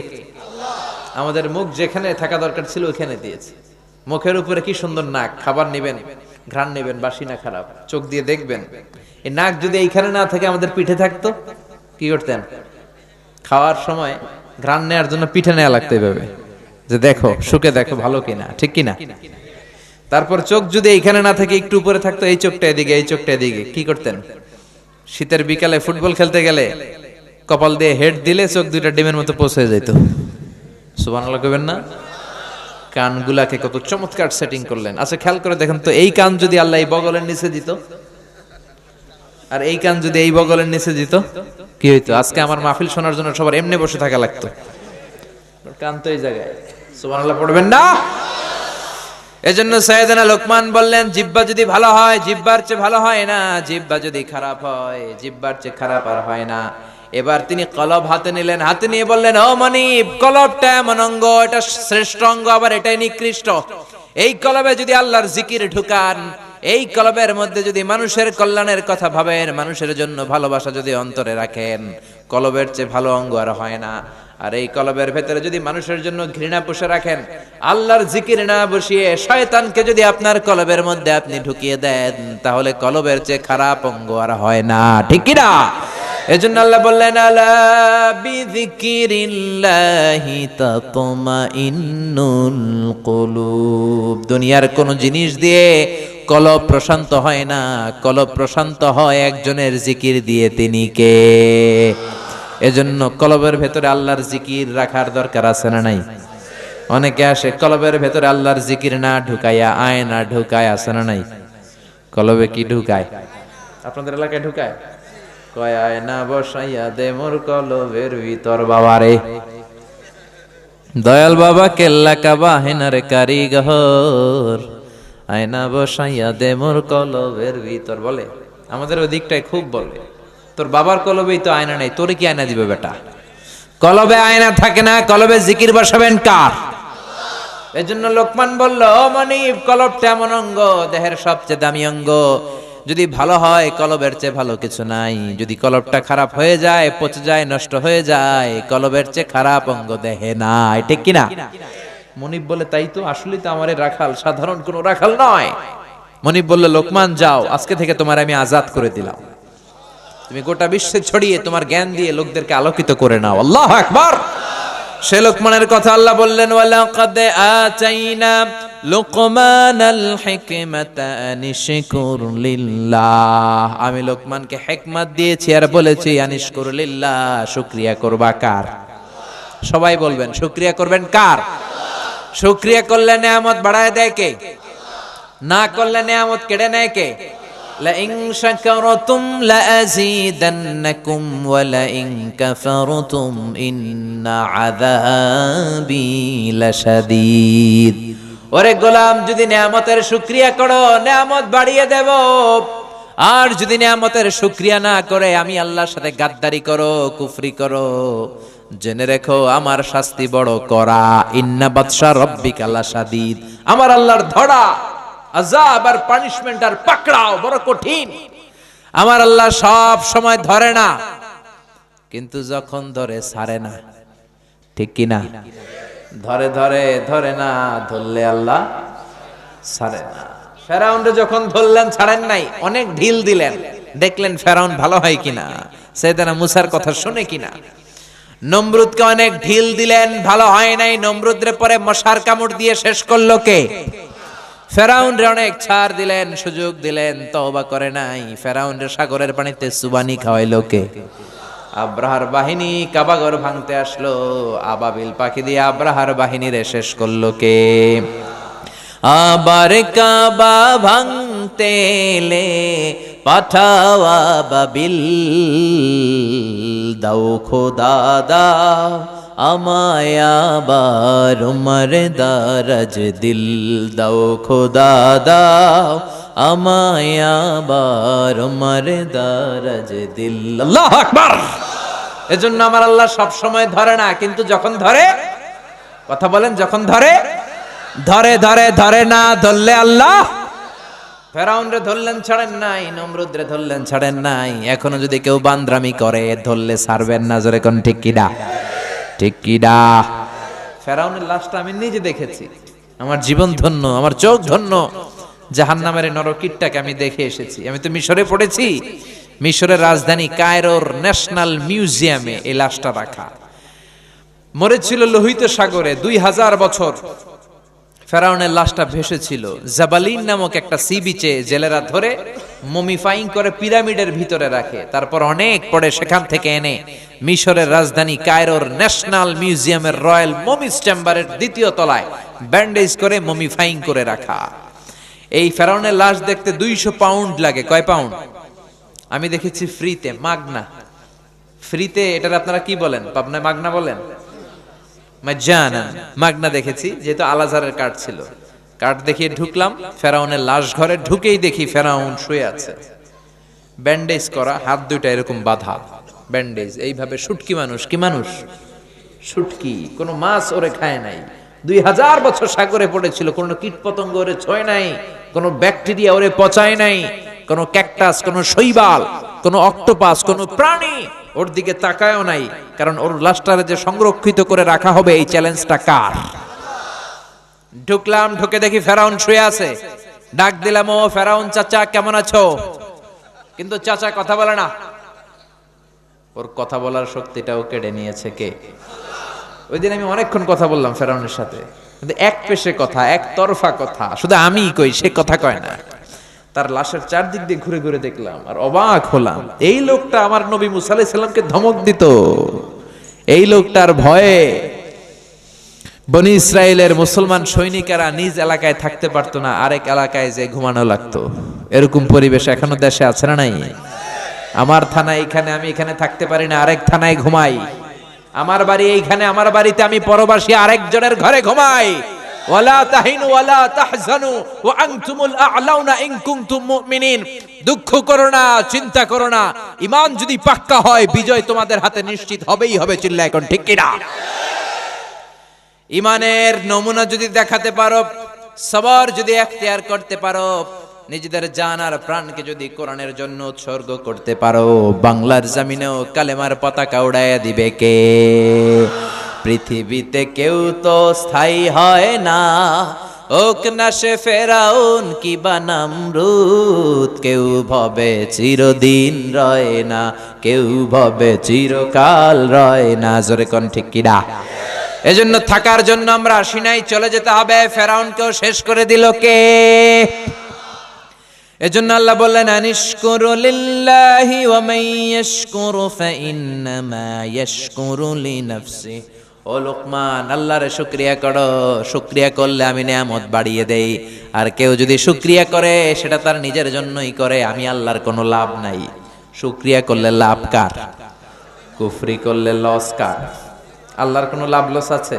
আমাদের মুখ যেখানে থাকা দরকার ছিল ওইখানে দিয়েছে। মুখের উপরে কি সুন্দর নাক, খাবার নেবেন, ঘ্রাণ নেবেন, বাসি না খারাপ, চোখ দিয়ে দেখবেন। এই নাক যদি এইখানে না থাকে আমাদের পিঠে থাকতো, কি করতেন? খাওয়ার সময় ঘ্রাণ নেওয়ার জন্য পিঠে নেওয়া লাগতো এভাবে, যে দেখো শুকে দেখো ভালো কিনা, ঠিক কিনা। তারপর চোখ যদি এইখানে না থাকে একটু উপরে থাকতো, এই চোখটা এদিকে, এই চোখটা এদিকে, কি করতেন? শীতের বিকালে ফুটবল খেলতে গেলে কপাল দিয়ে হেড দিলে চোখ দুইটা ডিমের মতো পৌঁছে যেত। সুবহানাল্লাহ কইবেন না? কানগুলাকে কত চমৎকার সেটিং করলেন। আচ্ছা খেয়াল করে দেখেন তো, এই কান যদি আল্লাহ এই বগলের নিচে দিত, আর এই কান যদি এই বগলের নিচে দিত, কি হইতো? আজকে আমার মাহফিল শোনার জন্য সবার এমনি বসে থাকা লাগতো, কান তো এই জায়গায়। সুবহানাল্লাহ পড়বেন না? এজন্য সাইয়েদনা লোকমান বললেন জিহ্বা যদি ভালো হয় জিহ্বার চেয়ে ভালো হয় না, জিহ্বা যদি খারাপ হয় জিহ্বার চেয়ে খারাপ আর হয় না। এবার তিনি কলব হাতে নিলেন, হাতে নিয়ে বললেন, ও মনিব, কলবটা এমন অঙ্গ, এটা শ্রেষ্ঠ অঙ্গ, আবার এটাই নিকৃষ্ট। এই কলবে যদি আল্লাহর জিকির ঢুকান, এই কলবের মধ্যে যদি মানুষের কল্যাণের কথা ভাবেন, মানুষের জন্য ভালোবাসা যদি অন্তরে রাখেন, কলবের চেয়ে ভালো অঙ্গ আর হয় না। আর এই কলবের ভেতরে যদি মানুষের জন্য ঘৃণা পুষে রাখেন, আল্লাহর জিকির না বসিয়ে শয়তানকে যদি আপনার কলবের মধ্যে আপনি ঢুকিয়ে দেন, তাহলে কলবের চেয়ে খারাপ অঙ্গ আর হয় না, ঠিক কি না? এজন্য আল্লাহ বললেন, আলা বিযিকিরিল্লাহি তাতমাইন্নুল কুলুব। দুনিয়ার কোন জিনিস দিয়ে কলব প্রশান্ত হয় না, কলব প্রশান্ত হয় একজনের জিকির দিয়ে, তিনি কে? এজন্য কলবের ভেতরে আল্লাহর জিকির রাখার দরকার আছে না নাই? অনেকে আসে কলবের ভেতরে আল্লাহর জিকির না ঢুকাইয়া আয়না ঢুকায়, আছে না নাই? কলবে কি ঢুকায়? আপনাদের এলাকায় ঢুকায়? কয় আয়না বসাইয়া দে মোর কলবের ভিতর। বাবারে, দয়াল বাবা কেল্লা কাবা হেনার কারিগর, আয়না বসাইয়া দে মোর কলবের ভিতর। বলে আমাদের ওই দিকটায় খুব বলে, তোর বাবার কলবেই তো আয়না নেই, তোরে কি আয়না দিবে বেটা? কলবে আয়না থাকে না, কলবে জিকির বসাবেন কার? এজন্য লোকমান বলল, ও মনিব, কলবটা এমন অঙ্গ, দেহের সবচেয়ে দামি অঙ্গ, যদি ভালো হয় কলবের চেয়ে ভালো কিছু নাই। যদি কলবটা খারাপ হয়ে যায়, পচে যায়, নষ্ট হয়ে যায়, কলবের চেয়ে খারাপ অঙ্গ দেহে নাই, ঠিক কিনা? মনিব বলে, তাই তো, আসলেই তো আমার রাখাল সাধারণ কোনো রাখাল নয়। মনিব বলল, লোকমান যাও, আজকে থেকে তোমার আমি আজাদ করে দিলাম, তুমি গোটা বিশ্বে ছড়িয়ে তোমার জ্ঞান দিয়ে লোকদেরকে আলোকিত করে নাও। আল্লাহু আকবার। সে লোকমানের কথা আল্লাহ বললেন, ওয়ালাকাদ আতাইনা লুকমানাল হিকমাতা আনিশকুর লিল্লাহ। আমি লোকমানকে হিকমত দিয়েছি আর বলেছি আনিশকুর লিল্লাহ, শুকরিয়া করবা কার? সবাই বলবেন, শুকরিয়া করবেন কার? শুকরিয়া করলে নিয়ামত বাড়ায় দেয় কে? না করলে নিয়ামত কেড়ে নেয় কে? لئن شكرتم لأزيدنكم ولئن كفرتم إن عذابي لشديد। ওরে গোলাম, যদি নিয়ামতের শুকরিয়া করো, নিয়ামত বাড়িয়ে দেব, আর যদি নিয়ামতের শুকরিয়া না করে আমি আল্লাহর সাথে গাদ্দারি করো, কুফরি করো, জেনে রেখো আমার শাস্তি বড় কড়া। ইন্না বাতশা রাব্বিকা লাশাদীদ। আমার আল্লাহর ধরা, আযাব আর পানিশমেন্ট আর পাকড়াও বড় কঠিন। আমার আল্লাহ সব সময় ধরে না, কিন্তু যখন ধরে ছাড়ে না, ঠিক কি না? ধরে ধরে ধরে না, ধরলে আল্লাহ ছাড়ে না। ফেরাউনরে যখন ধরলেন ছাড়েন নাই, অনেক ঢিল দিলেন, দেখলেন ফেরাউন ভালো হয় কিনা, সাইয়েদনা মুসার কথা শুনে কিনা। নমরুদকে অনেক ঢিল দিলেন, ভালো হয় নাই। নমরুদরে পরে মশার কামড় দিয়ে শেষ করলো কে? ফেরাউনরে অনেক ছাড় দিলেন, সুযোগ দিলেন, তওবা করে নাই। ফেরাউনরে সাগরের পানিতে সুবানি খাওয়াইলো কে? আব্রাহার বাহিনী কাবাঘর ভাঙতে আসলো, আবাবিল পাখি দিয়ে আব্রাহার বাহিনীরে শেষ করলো কে? আবার কাবা ভাঙতে এলে পাঠাও আবাবিল, দাও খোদা দাও আমায় আবার উমর দারাজ দিল, দাও খোদা দাও আমায় আবার উমর দারাজ দিল। আল্লাহু আকবার। এজন্য আমার আল্লাহ সব সময় ধরে না, কিন্তু যখন ধরে, কথা বলেন, যখন ধরে, ধরে ধরে ধরে না, ধরলে আল্লাহ। ফেরাউনরে ধরলেন ছাড়েন নাই, নমরুদরে ধরলেন ছাড়েন নাই। এখনো যদি কেউ বান্দরামি করে, ধরলে ছাড়বেন না। জোরে কোন ঠিক কিনা? ঠিক কিনা? ফেরাউনের লাশটা আমি নিজে দেখেছি, আমার জীবন ধন্য, আমার চোখ ধন্য। জাহান্নামের নরকীটটাকে আমি দেখে এসেছি। আমি তো মিশরে পড়েছি, মিশরের রাজধানী কায়রোর ন্যাশনাল মিউজিয়ামে এই লাশটা রাখা। মরেছিল লোহিত সাগরে 2000 বছর। ফেরাউনের লাশটা ভেসেছিল জাবালিন নামক একটা সি বিচে। জেলেরা ধরে মমিফাইং করে পিরামিডের ভিতরে রাখে, তারপর অনেক পরে সেখান থেকে এনে মিশরের রাজধানী কায়রোর ন্যাশনাল মিউজিয়ামের রয়্যাল মমিস চেম্বারের 2য় তলায় ব্যান্ডেজ করে মমিফাইং করে রাখা। এই ফেরাউনের লাশ দেখতে 200 পাউন্ড লাগে। কয় পাউন্ড? আমি দেখেছি ফ্রিতে, মাগনা। ফ্রিতে এটার আপনারা কি বলেন? পাবনায় মাগনা বলেন? মাগনা দেখেছি, যেহেতু আলাজারের কার্ড ছিল। কার্ড দেখিয়ে ঢুকলাম ফেরাউনের লাশ ঘরে। ঢুকেই দেখি ফেরাউন শুয়ে আছে, ব্যান্ডেজ করা, হাত দুইটা এরকম বাঁধা। ব্যান্ডেজ, এইভাবে শুটকি মানুষ, কি মানুষ শুটকি, কোনো মাছ ওরে খায় নাই, 2000 বছর সাগরে পড়েছিল, কোনো কীট পতঙ্গ ওরে ছোঁয় নাই, কোনো ব্যাকটেরিয়া ওরে পচায় নাই, কোনো ক্যাকটাস, কোনো শৈবাল, কোনো অক্টোপাস, কোনো প্রাণী ওর দিকে তাকায়ও নাই, কারণ ওর লাশটারে যে সংরক্ষিত করে রাখা হবে এই চ্যালেঞ্জটা কার? ঢুকলাম, ঢুকে দেখি ফেরাউন শুয়ে আছে। ডাক দিলাম, ও ফেরাউন চাচা কেমন আছো? কিন্তু চাচা কথা বলে না, ওর কথা বলার শক্তিটাও কেড়ে নিয়েছে কে? ওই দিন আমি অনেকক্ষণ কথা বললাম ফেরাউনের সাথে, কিন্তু এক পেশে কথা, এক তরফা কথা, শুধু আমি কই, সে কথা কয় না। তার লাশের চারদিক দিয়ে ঘুরে ঘুরে দেখলাম আর অবাক হলাম, এই লোকটা আমার নবী মুসা আলাইহিস সালামকে ধমক দিত, এই লোকটার ভয়ে বনি ইসরায়েলের মুসলমান সৈনিকেরা নিজ এলাকায় থাকতে পারতো না, আরেক এলাকায় যে ঘুমানো লাগতো। এরকম পরিবেশ এখনো দেশে আছে না নাই? আমার থানা এইখানে, আমি এখানে থাকতে পারি না, আরেক থানায় ঘুমাই। আমার বাড়ি এইখানে, আমার বাড়িতে আমি পরবাসী, আরেকজনের ঘরে ঘুমাই। ওয়ালা তাহিনু ওয়ালা তাহজানু ওয়া আনতুমুল আ'লাউনা ইন কুনতুম মুমিনিন। দুঃখ করো না, চিন্তা করো না, ঈমান যদি পাক্কা হয় বিজয় তোমাদের হাতে নিশ্চিত হবেই হবে। চিল্লা এখন ঠিক কি না? ঈমানের নমুনা যদি দেখাতে পারো, সবর যদি এখতিয়ার করতে পারো, নিজেদের জান আর প্রাণকে যদি কোরআনের জন্য উৎসর্গ করতে পারো, বাংলার জমিনেও কালেমার পতাকা উড়াইয়া দিবে কে? পৃথিবীতে কেউ তো স্থায়ী হয় না, ওক না সে ফেরাউন কিবা নমরুদ, কেউ ভবে চিরদিন রয় না, কেউ ভবে চিরকাল রয় না। জোরে কোন ঠিক কিনা? এজন্য থাকার জন্য আমরা আসি নাই, চলে যেতে হবে। ফেরাউনকেও শেষ করে দিল কে? এজন্য আল্লাহ বললেন, আনিশকুরু লিল্লাহি ওয়া মান ইয়াশকুরু ফাইন্নামা ইয়াশকুরু লিনাফসি। ও লোকমান, আল্লাহর শুকরিয়া করো, শুকরিয়া করলে আমি নিয়ামত বাড়িয়ে দেই, আর কেউ যদি শুকরিয়া করে সেটা তার নিজের জন্যই করে, আমি আল্লাহর কোনো লাভ নাই। শুকরিয়া করলে লাভ কার? কুফরি করলে লস কার? আল্লাহর কোনো লাভ লস আছে?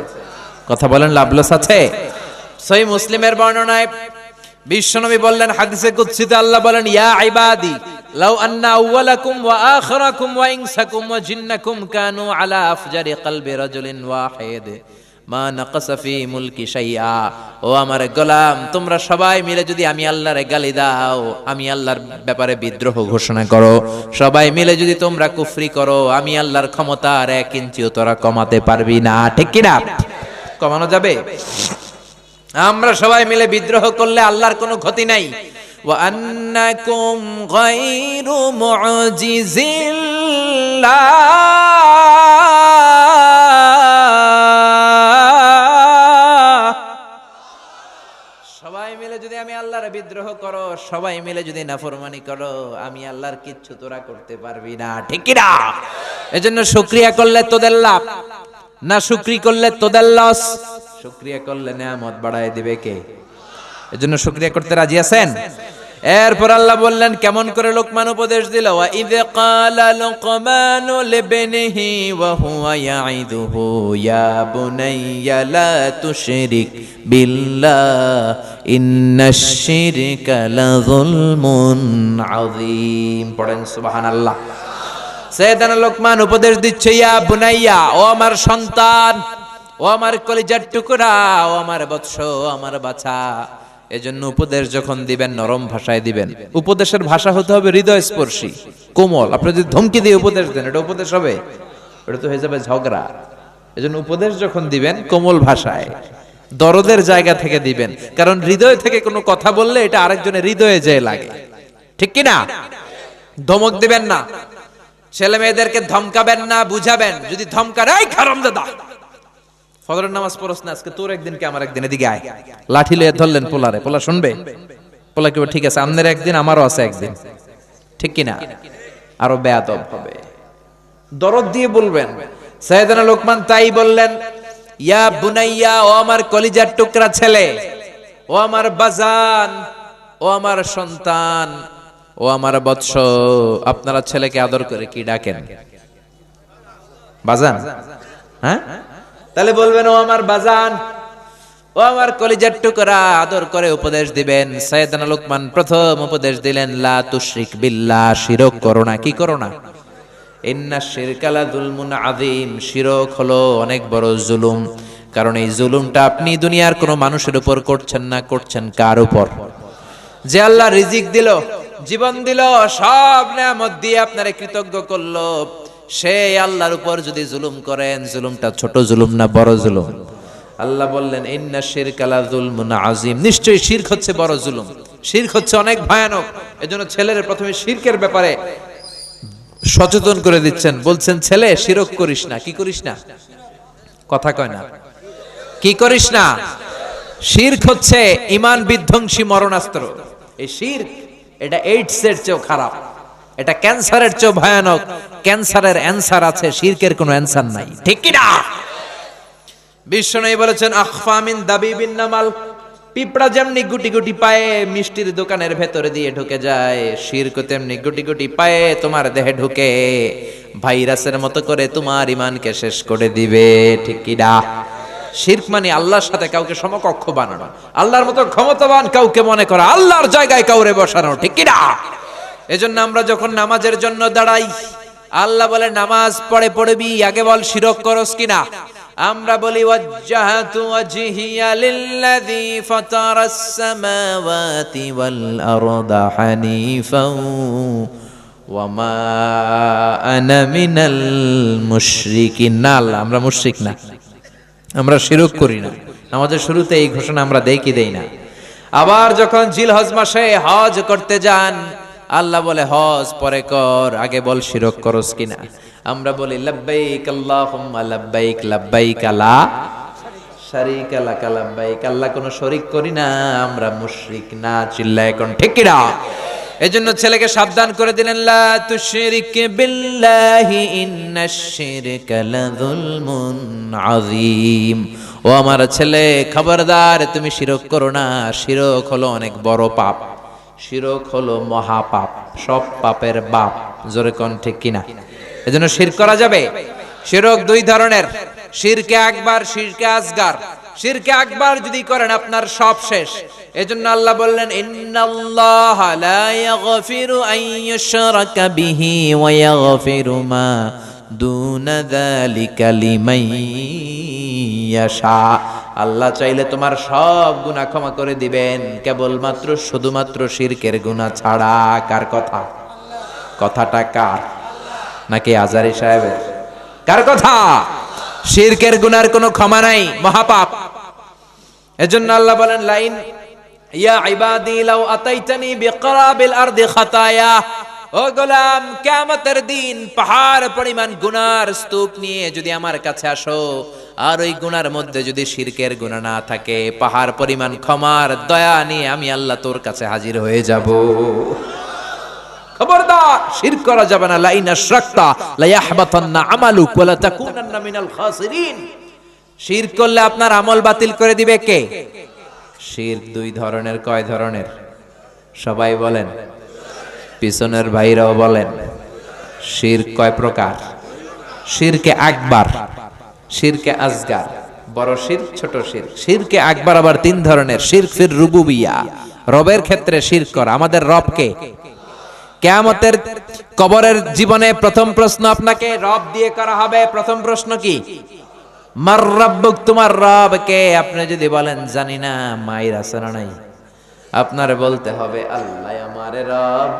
কথা বলেন, লাভ লস আছে? সহিহ মুসলিমের বর্ণনায় বিশ্বনবী বললেন, হাদিসে কুদসিতে আল্লাহ বলেন, ইয়া ইবাদি লাউ আন্না আউওয়ালাকুম ওয়া আখিরাকুম ওয়া ইনসাকুম ওয়া জিন্নাকুম কানু আলা আফজারি কলবি রাজুলিন ওয়াহিদ মা নাকাসা ফি মুলকি শাইআ। ও আমার গোলাম, তোমরা সবাই মিলে যদি আমি আল্লাহরে গালি দাও, আমি আল্লাহর ব্যাপারে বিদ্রোহ ঘোষণা করো, সবাই মিলে যদি তোমরা কুফরি করো, আমি আল্লাহর ক্ষমতা আর 1 ইঞ্চিও তোরা কমাতে পারবি না। ঠিক কি না? কমানো যাবে? আমরা সবাই মিলে বিদ্রোহ করলে আল্লাহর কোনো ক্ষতি নাই। ওয়া আন্নাকুম গায়রু মুজিজিল্লাহ, সবাই মিলে যদি আমি আল্লাহর বিদ্রোহ করো, সবাই মিলে যদি নাফরমানি করো, আমি আল্লাহর কিচ্ছু তোরা করতে পারবি না। ঠিক কি না? এজন্য শুকরিয়া করলে তোদের লাভ, না শুকরি করলে তোদের লস। শুকরিয়া করলে নিয়ামত বাড়ায় দিবে কে? এজন্য শুকরিয়া করতে রাজি আছেন? এরপর আল্লাহ বললেন কেমন করে লোকমান উপদেশ দিল, ওয়া ইয ক্বালা লুকমানু লিবনিহি ওয়া হুয়া ইয়াইদুহু ইয়া বুনাইয়া লা তুশরিক বিল্লাহ ইন্নাশ শিরকা লাযুলমুন আযীম। পড়েন সুবহানাল্লাহ। সাইয়েদানা লোকমান উপদেশ দিচ্ছে, ইয়া বুনাইয়া, ও আমার সন্তান, ও আমার কলিজার টুকরা, ও আমার বৎস, ও আমার বাছা। এজন্য উপদেশ যখন দিবেন নরম ভাষায় দিবেন। উপদেশের ভাষা হতে হবে হৃদয়স্পর্শী, কোমল। আপনি যদি ধমকি দিয়ে উপদেশ দেন, এটা উপদেশ হবে? এটা তো হয়ে যাবে ঝগড়া। এজন্য উপদেশ যখন দিবেন কোমল ভাষায়, দরদের জায়গা থেকে দিবেন, কারণ হৃদয় থেকে কোনো কথা বললে এটা আরেকজনের হৃদয়ে যেয়ে লাগে। ঠিক কি না? ধমক দিবেন না, ছেলে মেয়েদেরকে ধমকাবেন না, বুঝাবেন। যদি ধমকান, এই হারামজাদা, ফজরের নামাজ পড়ছ না আজকে, তোর একদিন কে আমার একদিন, এদিকে আয়। লাঠি লয়ে ধরলেন পোলারে, পোলা শুনবে? পোলা কি ঠিক আছে, আমনের একদিন আমারও আছে একদিন। ঠিক কি না? আরো বেয়াদব হবে। দরদ দিয়ে বলবেন। সাইয়েদনা লোকমান তাই বললেন, ইয়া বুনাইয়া, ও আমার কলিজার টুকরা ছেলে, ও আমার বাজান, ও আমার সন্তান, ও আমার বৎস। আপনারা ছেলেকে আদর করে কি ডাকেন? বাজান? হ্যাঁ, তাহলে বলবেন, ও আমার বাজান, ও আমার কলিজার টুকরা, আদর করে উপদেশ দিবেন। সাইয়েদনা লোকমান প্রথম উপদেশ দিলেন, লা তুশরিক বিল্লাহ, শিরক করো না। কি করো না? ইন্না শিরকা লাযুলমুন আযীম, শিরক হলো অনেক বড় জুলুম। কারণ এই জুলুমটা আপনি দুনিয়ার কোনো মানুষের উপর করছেন না, করছেন কার উপর? যে আল্লাহ রিজিক দিল, জীবন দিল, সব নেয়ামত দিয়ে আপনারে কৃতজ্ঞ করলো, সেই আল্লাহর উপর যদি জুলুম করেন, জুলুমটা ছোট জুলুম না বড় জুলুম? আল্লাহ বললেন ইন্না শিরকা লাযুলমুন আযীম, নিশ্চয়ই শিরক হচ্ছে বড় জুলুম, শিরক হচ্ছে অনেক ভয়ানক। এজন্য ছেলের প্রথমে শিরকের ব্যাপারে সচেতন করে দিচ্ছেন, বলছেন ছেলে শিরক করিস না। কি করিস না? কথা কয় না, কি করিস না? শিরক হচ্ছে ঈমান বিধ্বংসী মরণাস্ত্র। এই শিরক, এটা এইডস এর চেয়েও খারাপ, এটা ক্যান্সারের চেয়েও ভয়ানক। ক্যান্সারের অ্যানসার আছে, শিরকের কোনো অ্যানসার নাই, ঠিক কি না? বিশ্বনবী বলেছেন আখফা মিন দাবিবিন নামাল, পিঁপড়া যেমনি গুটি গুটি পায়ে মিষ্টির দোকানের ভেতরে দিয়ে ঢুকে যায়, শিরক তেমনি গুটি গুটি পায়ে তোমার দেহে ঢুকে ভাইরাসের মতো করে তোমার ঈমানকে শেষ করে দিবে, ঠিক কি না? শিরক মানে আল্লাহর সাথে কাউকে সমকক্ষ বানানো, আল্লাহর মতো ক্ষমতাবান কাউকে মনে করা, আল্লাহর জায়গায় কাউরে বসানো, ঠিক কি না? এজন্য আমরা যখন নামাজের জন্য দাঁড়াই, আল্লাহ বলে নামাজ পড়ে পড়বি, আগে বল শিরক করস কিনা? আমরা বলি ওয়াজ্জাহাতু ওয়াজহিয়া লিল্লাযী ফাতারাস সামাওয়াতি ওয়াল আরদা হানিফাও ওয়া মা আনা মিনাল মুশরিকিন। না, আল্লাহ আমরা মুশরিক না, আমরা শিরক করি না। আমাদের শুরুতে এই ঘোষণা আমরা দেই কি দেই না? আবার যখন জিলহজ মাসে হজ করতে যান, আল্লাহ বলে হজ পরে কর, আগে বল শিরক করস কিনা? আমরা বলি লাব্বাইক আল্লাহুম্মা লাব্বাইক, লাব্বাইক লা শারীকা লাক লাব্বাইক, আল্লাহ কোনো শরীক করি না, আমরা মুশরিক না। চিল্লায় কোন ঠিক কি না? এজন্য ছেলেকে সাবধান করে দিলেন লা তুশরিক বিল্লাহি ইন্নাশ শিরকা লাযুলমুন আযীম। ও আমার ছেলে, খবরদার তুমি শিরক করো না, শিরক হলো অনেক বড় পাপ, শিরক হলো মহাপাপ, সব পাপের বাপ। জোরে কোন ঠিক কিনা? এজন্য শিরক করা যাবে? শিরক দুই ধরনের, শিরকে আকবার, শিরকে আসগার। শিরকে আকবার যদি করেন আপনার সব শেষ। এজন্য আল্লাহ বললেন ইন্নাল্লাহা লা ইয়াগফিরু আন ইউশরাকা বিহি ওয়া ইয়াগফিরু মা দুনা যালিকা লিমান ইয়াশা। আল্লাহ চাইলে তোমার সব গুনাহ ক্ষমা করে দিবেন, কেবলমাত্র শুধুমাত্র শিরকের গুনাহ ছাড়া। কার কথা? কথাটা কার? নাকি আজারি সাহেবের? কার কথা? শিরকের গুনার কোনো ক্ষমা নাই, মহাপাপ। এজন্য আল্লাহ বলেন লাইন ইয়া ইবাদি লাউ আতাইতানি বিকরাবিল আরদি খাতায়া, ও গোলাম কিয়ামতের দিন পাহাড় পরিমাণ গুনার স্তূপ নিয়ে যদি আমার কাছে আসো, আর ওই গুনার মধ্যে যদি শিরকের গুনাহ না থাকে, পাহাড় পরিমাণ ক্ষমার দয়া নিয়ে আমি আল্লাহ তোর কাছে হাজির হয়ে যাব। খবরদার শিরক করা যাবে না। লাইন আশরাকতা লা ইয়াহবাতান্না আমালুক ওয়া লা তাকুনান্না মিনাল খাসিরিন। শিরক করলে আপনার আমল বাতিল করে দিবে কে? শিরক দুই ধরনের। কয় ধরনের? সবাই বলেন, পিছনের ভাইরাও বলেন। শিরক কয় প্রকার? শিরকে আকবার, শিরকে আসগার, বড় শিরক, ছোট শিরক। শিরকে আকবার আবার তিন ধরনের। শিরক ফির রুবুবিয়া, রবের ক্ষেত্রে শিরক করা। আমাদের রব কে? কিয়ামতের কবরের জীবনে প্রথম প্রশ্ন আপনাকে রব দিয়ে করা হবে। প্রথম প্রশ্ন কি? মার রাব্বুক, তোমার রব কে? আপনি যদি বলেন জানি না, মায়ের আছে না নাই? আপনারে বলতে হবে আল্লাহ আমারে রব,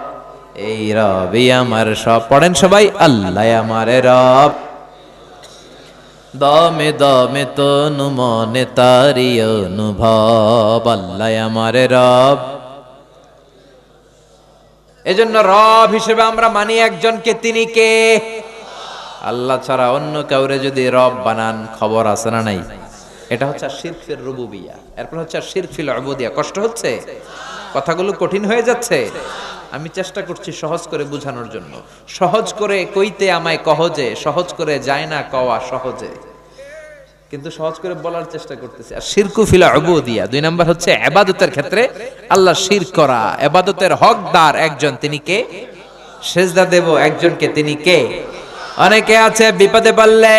এই রবই আমার সব। পড়েন সবাই, আল্লাহ আমারে রব, দমে দমে তনু মনে তারি অনুভব, আল্লাহ আমারে রব। এজন্য রব হিসেবে আমরা মানি একজনকে, তিনি কে? আল্লাহ ছাড়া অন্য কাউরে যদি রব বানান, খবর আছে না নাই? এটা হচ্ছে শিরক ফির রুবুবিয়া। এরপর হচ্ছে শিরক ফিল উবুদিয়া। কষ্ট হচ্ছে? কথাগুলো কঠিন হয়ে যাচ্ছে? আমি চেষ্টা করছি সহজ করে বোঝানোর জন্য। সহজ করে কইতে আমায় কহজে, সহজ করে যায় না কওয়া সহজে, কিন্তু সহজ করে বলার চেষ্টা করতেছি। আর শিরকু ফিল উবুদিয়া, দুই নাম্বার হচ্ছে ইবাদতের ক্ষেত্রে আল্লাহ শিরক করা। ইবাদতের হকদার একজন, তিনি কে? সেজদা দেব একজনকে, তিনি কে? অনেকে আছে বিপদে পড়লে